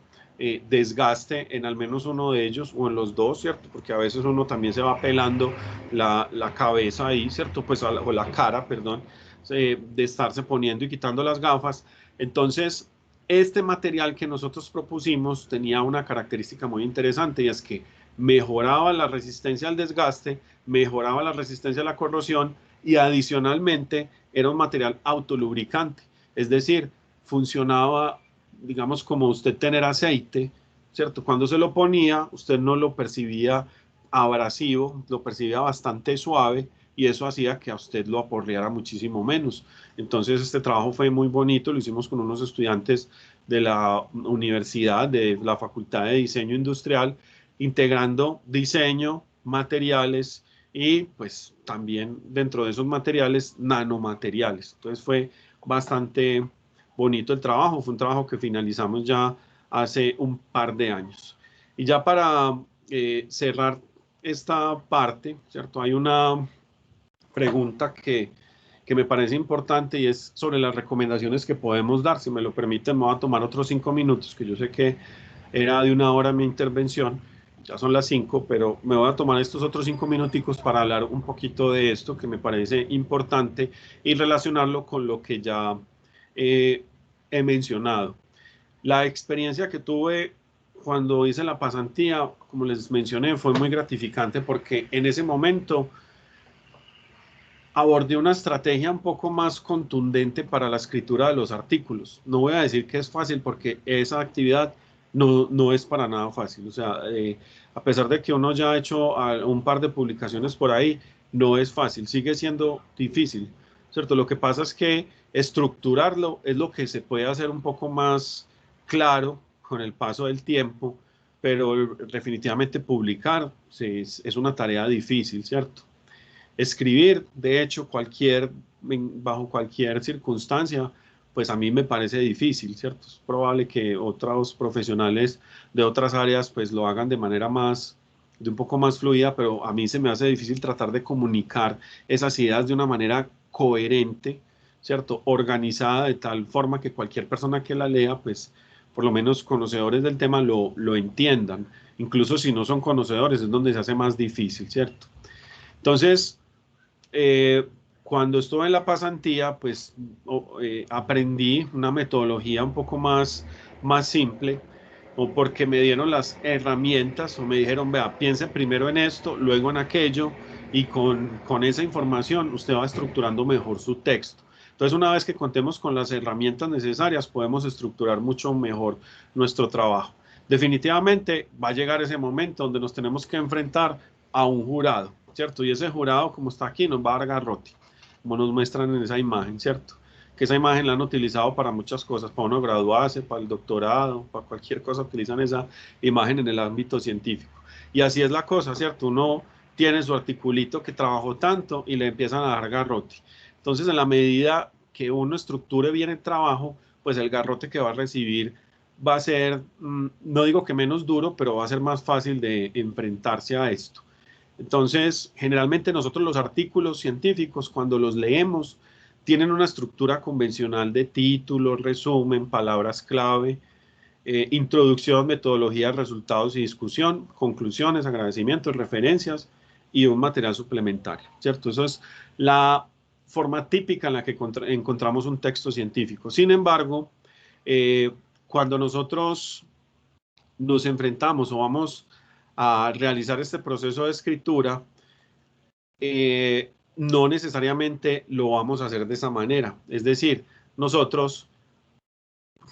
desgaste en al menos uno de ellos o en los dos, ¿cierto? Porque a veces uno también se va pelando la cabeza ahí, ¿cierto? Pues, o la cara, perdón, de estarse poniendo y quitando las gafas. Entonces, este material que nosotros propusimos tenía una característica muy interesante y es que mejoraba la resistencia al desgaste, mejoraba la resistencia a la corrosión y adicionalmente era un material autolubricante, es decir, funcionaba, digamos, como usted tener aceite, ¿cierto? Cuando se lo ponía, usted no lo percibía abrasivo, lo percibía bastante suave y eso hacía que a usted lo aporreara muchísimo menos. Entonces este trabajo fue muy bonito, lo hicimos con unos estudiantes de la universidad, de la Facultad de Diseño Industrial, integrando diseño, materiales y pues también dentro de esos materiales nanomateriales. Entonces fue bastante bonito el trabajo, fue un trabajo que finalizamos ya hace un par de años. Y ya para cerrar esta parte, ¿cierto? Hay una pregunta que me parece importante y es sobre las recomendaciones que podemos dar. Si me lo permiten, me voy a tomar otros 5 minutos, que yo sé que era de 1 hora mi intervención, ya son las 5, pero me voy a tomar estos otros 5 minuticos para hablar un poquito de esto que me parece importante y relacionarlo con lo que ya he mencionado. La experiencia que tuve cuando hice la pasantía, como les mencioné, fue muy gratificante porque en ese momento abordé una estrategia un poco más contundente para la escritura de los artículos. No voy a decir que es fácil porque esa actividad no es para nada fácil. O sea, a pesar de que uno ya ha hecho un par de publicaciones por ahí, no es fácil, sigue siendo difícil, ¿cierto? Lo que pasa es que estructurarlo es lo que se puede hacer un poco más claro con el paso del tiempo, pero definitivamente publicar sí, es una tarea difícil, ¿cierto? Escribir, de hecho, bajo cualquier circunstancia, pues a mí me parece difícil, ¿cierto? Es probable que otros profesionales de otras áreas pues lo hagan de un poco más fluida, pero a mí se me hace difícil tratar de comunicar esas ideas de una manera coherente, ¿cierto? Organizada de tal forma que cualquier persona que la lea, pues por lo menos conocedores del tema lo entiendan. Incluso si no son conocedores, es donde se hace más difícil, ¿cierto? Entonces, eh, cuando estuve en la pasantía, pues aprendí una metodología un poco más simple, o porque me dieron las herramientas o me dijeron, vea, piense primero en esto, luego en aquello, y con esa información usted va estructurando mejor su texto. Entonces, una vez que contemos con las herramientas necesarias, podemos estructurar mucho mejor nuestro trabajo. Definitivamente va a llegar ese momento donde nos tenemos que enfrentar a un jurado, ¿cierto? Y ese jurado, como está aquí, nos va a dar garrote, como nos muestran en esa imagen, ¿cierto? Que esa imagen la han utilizado para muchas cosas, para uno graduarse, para el doctorado, para cualquier cosa, utilizan esa imagen en el ámbito científico. Y así es la cosa, ¿cierto? Uno tiene su articulito que trabajó tanto y le empiezan a dar garrote. Entonces, en la medida que uno estructure bien el trabajo, pues el garrote que va a recibir va a ser, no digo que menos duro, pero va a ser más fácil de enfrentarse a esto. Entonces, generalmente nosotros los artículos científicos, cuando los leemos, tienen una estructura convencional de título, resumen, palabras clave, introducción, metodología, resultados y discusión, conclusiones, agradecimientos, referencias y un material suplementario, ¿cierto? Eso es la forma típica en la que encontramos un texto científico. Sin embargo, cuando nosotros nos enfrentamos o vamos a realizar este proceso de escritura, no necesariamente lo vamos a hacer de esa manera. Es decir, nosotros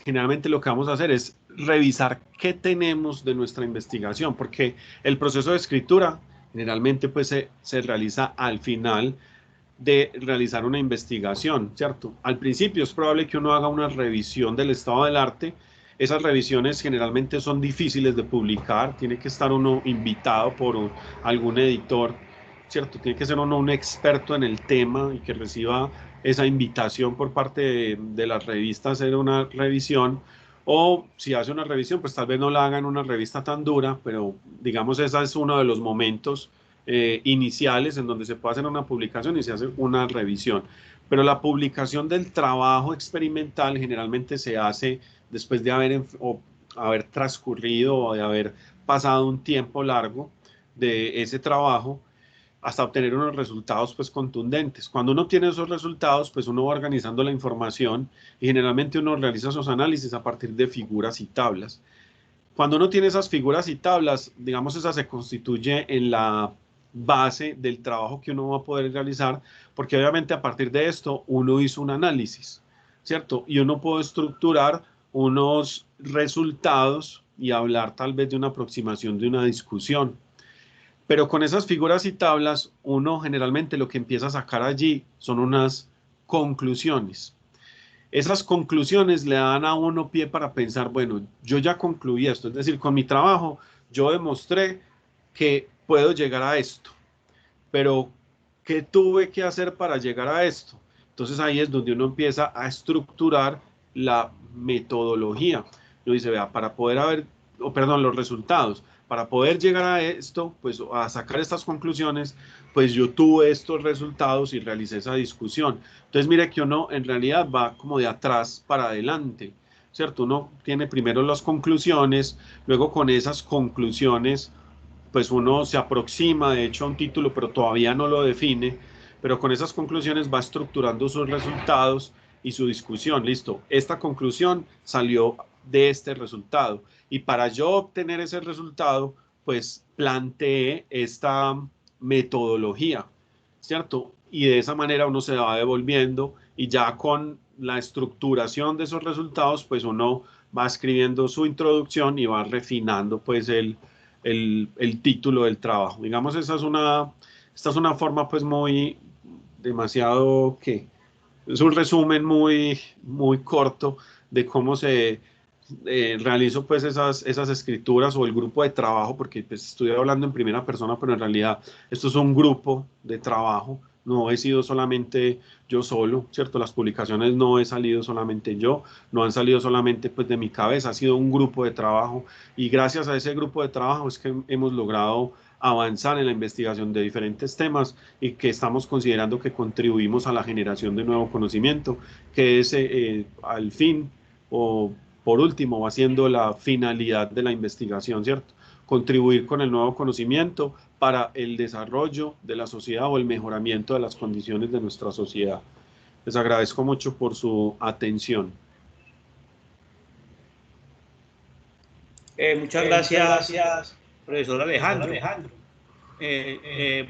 generalmente lo que vamos a hacer es revisar qué tenemos de nuestra investigación, porque el proceso de escritura generalmente pues se realiza al final de realizar una investigación, ¿cierto? Al principio es probable que uno haga una revisión del estado del arte. Esas revisiones generalmente son difíciles de publicar, tiene que estar uno invitado por algún editor, ¿cierto? Tiene que ser uno un experto en el tema y que reciba esa invitación por parte de la revista a hacer una revisión. O si hace una revisión, pues tal vez no la haga en una revista tan dura, pero digamos ese es uno de los momentos iniciales en donde se puede hacer una publicación y se hace una revisión. Pero la publicación del trabajo experimental generalmente se hace después de haber transcurrido o de haber pasado un tiempo largo de ese trabajo hasta obtener unos resultados pues contundentes. Cuando uno tiene esos resultados, pues uno va organizando la información y generalmente uno realiza esos análisis a partir de figuras y tablas. Cuando uno tiene esas figuras y tablas, digamos, esa se constituye en la base del trabajo que uno va a poder realizar, porque obviamente a partir de esto uno hizo un análisis, ¿cierto? Y uno puede estructurar unos resultados y hablar tal vez de una aproximación de una discusión. Pero con esas figuras y tablas, uno generalmente lo que empieza a sacar allí son unas conclusiones. Esas conclusiones le dan a uno pie para pensar, bueno, yo ya concluí esto, es decir, con mi trabajo yo demostré que puedo llegar a esto, pero ¿qué tuve que hacer para llegar a esto? Entonces ahí es donde uno empieza a estructurar la metodología. Lo dice, vea, para poder los resultados, para poder llegar a esto, pues a sacar estas conclusiones, pues yo tuve estos resultados y realicé esa discusión. Entonces mire que uno en realidad va como de atrás para adelante, ¿cierto? Uno tiene primero las conclusiones, luego con esas conclusiones pues uno se aproxima de hecho a un título, pero todavía no lo define, pero con esas conclusiones va estructurando sus resultados y su discusión. Listo, esta conclusión salió de este resultado y para yo obtener ese resultado, pues planteé esta metodología, ¿cierto? Y de esa manera uno se va devolviendo y ya con la estructuración de esos resultados, pues uno va escribiendo su introducción y va refinando pues el título del trabajo. Digamos, esta es una forma pues muy demasiado que es un resumen muy corto de cómo se realizo pues esas escrituras o el grupo de trabajo, porque pues, estoy hablando en primera persona, pero en realidad esto es un grupo de trabajo, no he sido solamente yo solo, ¿cierto? Las publicaciones no he salido solamente yo, no han salido solamente pues de mi cabeza, ha sido un grupo de trabajo y gracias a ese grupo de trabajo es que hemos logrado avanzar en la investigación de diferentes temas y que estamos considerando que contribuimos a la generación de nuevo conocimiento, que es al fin o por último va siendo la finalidad de la investigación, ¿cierto? Contribuir con el nuevo conocimiento para el desarrollo de la sociedad o el mejoramiento de las condiciones de nuestra sociedad. Les agradezco mucho por su atención. Muchas gracias, profesor Alejandro.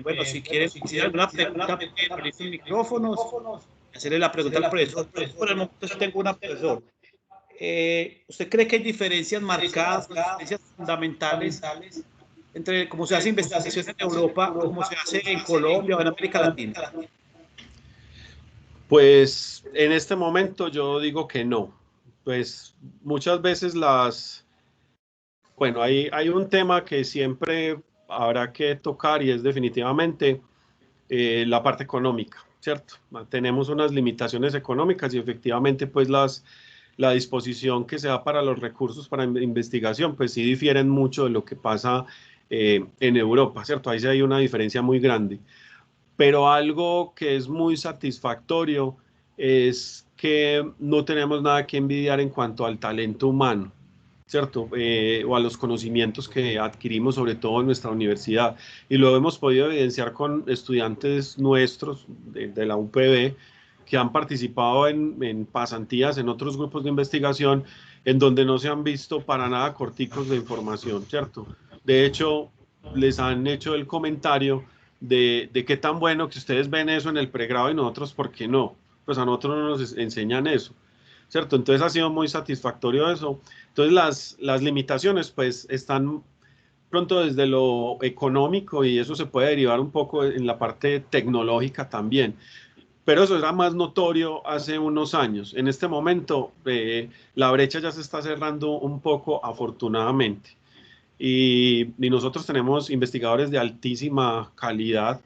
Bueno, si quieren hacer alguna pregunta, abrir sus micrófonos, hacerle la pregunta al profesor. Por el momento sí tengo una, profesor. ¿Usted cree que hay diferencias marcadas, diferencias fundamentales entre cómo se hace investigación en Europa, cómo se hace en Colombia o en América Latina? Pues en este momento yo digo que no. Pues muchas veces bueno, hay un tema que siempre habrá que tocar y es definitivamente la parte económica, ¿cierto? Tenemos unas limitaciones económicas y efectivamente pues la disposición que se da para los recursos para investigación pues sí difieren mucho de lo que pasa en Europa, ¿cierto? Ahí sí hay una diferencia muy grande. Pero algo que es muy satisfactorio es que no tenemos nada que envidiar en cuanto al talento humano, ¿cierto? O a los conocimientos que adquirimos, sobre todo en nuestra universidad. Y lo hemos podido evidenciar con estudiantes nuestros de la UPB que han participado en pasantías en otros grupos de investigación en donde no se han visto para nada corticos de información, ¿cierto? De hecho, les han hecho el comentario de qué tan bueno que ustedes ven eso en el pregrado y nosotros, ¿por qué no? Pues a nosotros no nos enseñan eso, ¿cierto? Entonces ha sido muy satisfactorio eso. Entonces las limitaciones pues están pronto desde lo económico y eso se puede derivar un poco en la parte tecnológica también. Pero eso era más notorio hace unos años. En este momento la brecha ya se está cerrando un poco afortunadamente. Y nosotros tenemos investigadores de altísima calidad,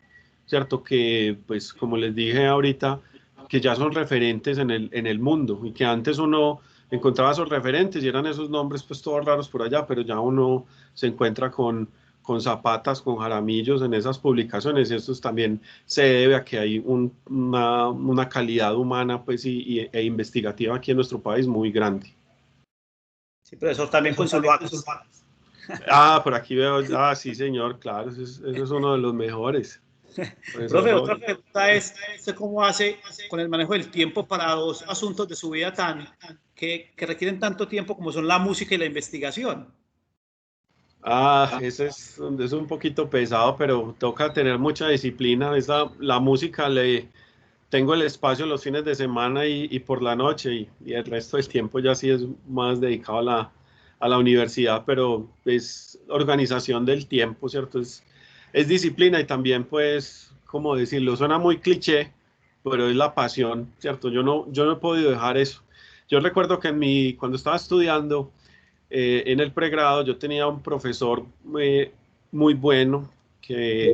¿cierto? Que, pues, como les dije ahorita, que ya son referentes en el mundo y que antes uno encontraba esos referentes y eran esos nombres, pues, todos raros por allá, pero ya uno se encuentra con Zapatas, con Jaramillos en esas publicaciones y esto también se debe a que hay una calidad humana, pues, e investigativa aquí en nuestro país muy grande. Sí, profesor, también con Zuluaga. Ah, por aquí veo. Ah, sí, señor, claro, eso es uno de los mejores. Profe, otra pregunta es, ¿usted cómo hace con el manejo del tiempo para dos asuntos de su vida que requieren tanto tiempo como son la música y la investigación? Ah, ese es un poquito pesado, pero toca tener mucha disciplina. La música tengo el espacio los fines de semana y por la noche y el resto del tiempo ya sí es más dedicado a la universidad, pero es organización del tiempo, ¿cierto? Es disciplina y también pues, como decirlo, suena muy cliché, pero es la pasión, ¿cierto? Yo no he podido dejar eso. Yo recuerdo que cuando estaba estudiando en el pregrado yo tenía un profesor muy bueno que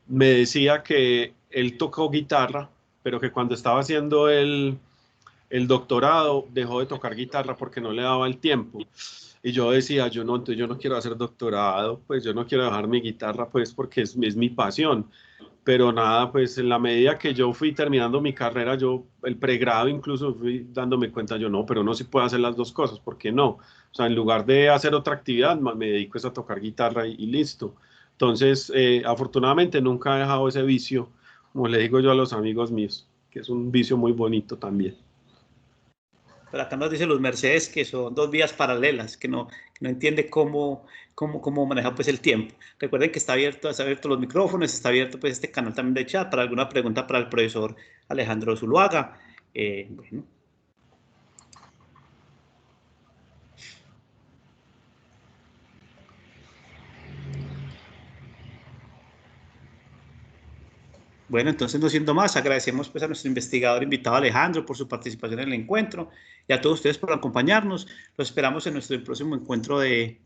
me decía que él tocó guitarra, pero que cuando estaba haciendo el doctorado dejó de tocar guitarra porque no le daba el tiempo. Y yo decía, entonces yo no quiero hacer doctorado, pues yo no quiero dejar mi guitarra, pues porque es mi pasión. Pero nada, pues en la medida que yo fui terminando mi carrera, el pregrado incluso fui dándome cuenta, no, pero no se puede hacer las dos cosas, ¿por qué no? O sea, en lugar de hacer otra actividad, me dedico a tocar guitarra y listo. Entonces, afortunadamente nunca he dejado ese vicio, como le digo yo a los amigos míos, que es un vicio muy bonito también. Pero acá nos dice Luz Mercedes que son dos vías paralelas, que no entiende cómo manejar pues el tiempo. Recuerden que está abierto los micrófonos, está abierto pues este canal también de chat para alguna pregunta para el profesor Alejandro Zuluaga. Bueno. Bueno, entonces no siendo más, agradecemos pues a nuestro investigador invitado Alejandro por su participación en el encuentro y a todos ustedes por acompañarnos. Los esperamos en nuestro próximo encuentro del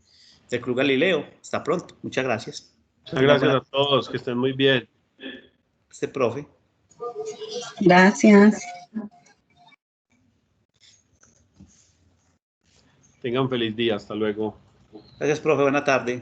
Club Galileo. Hasta pronto. Muchas gracias. Muchas gracias a todos, que estén muy bien. Profe. Gracias. Tengan un feliz día. Hasta luego. Gracias, profe. Buena tarde.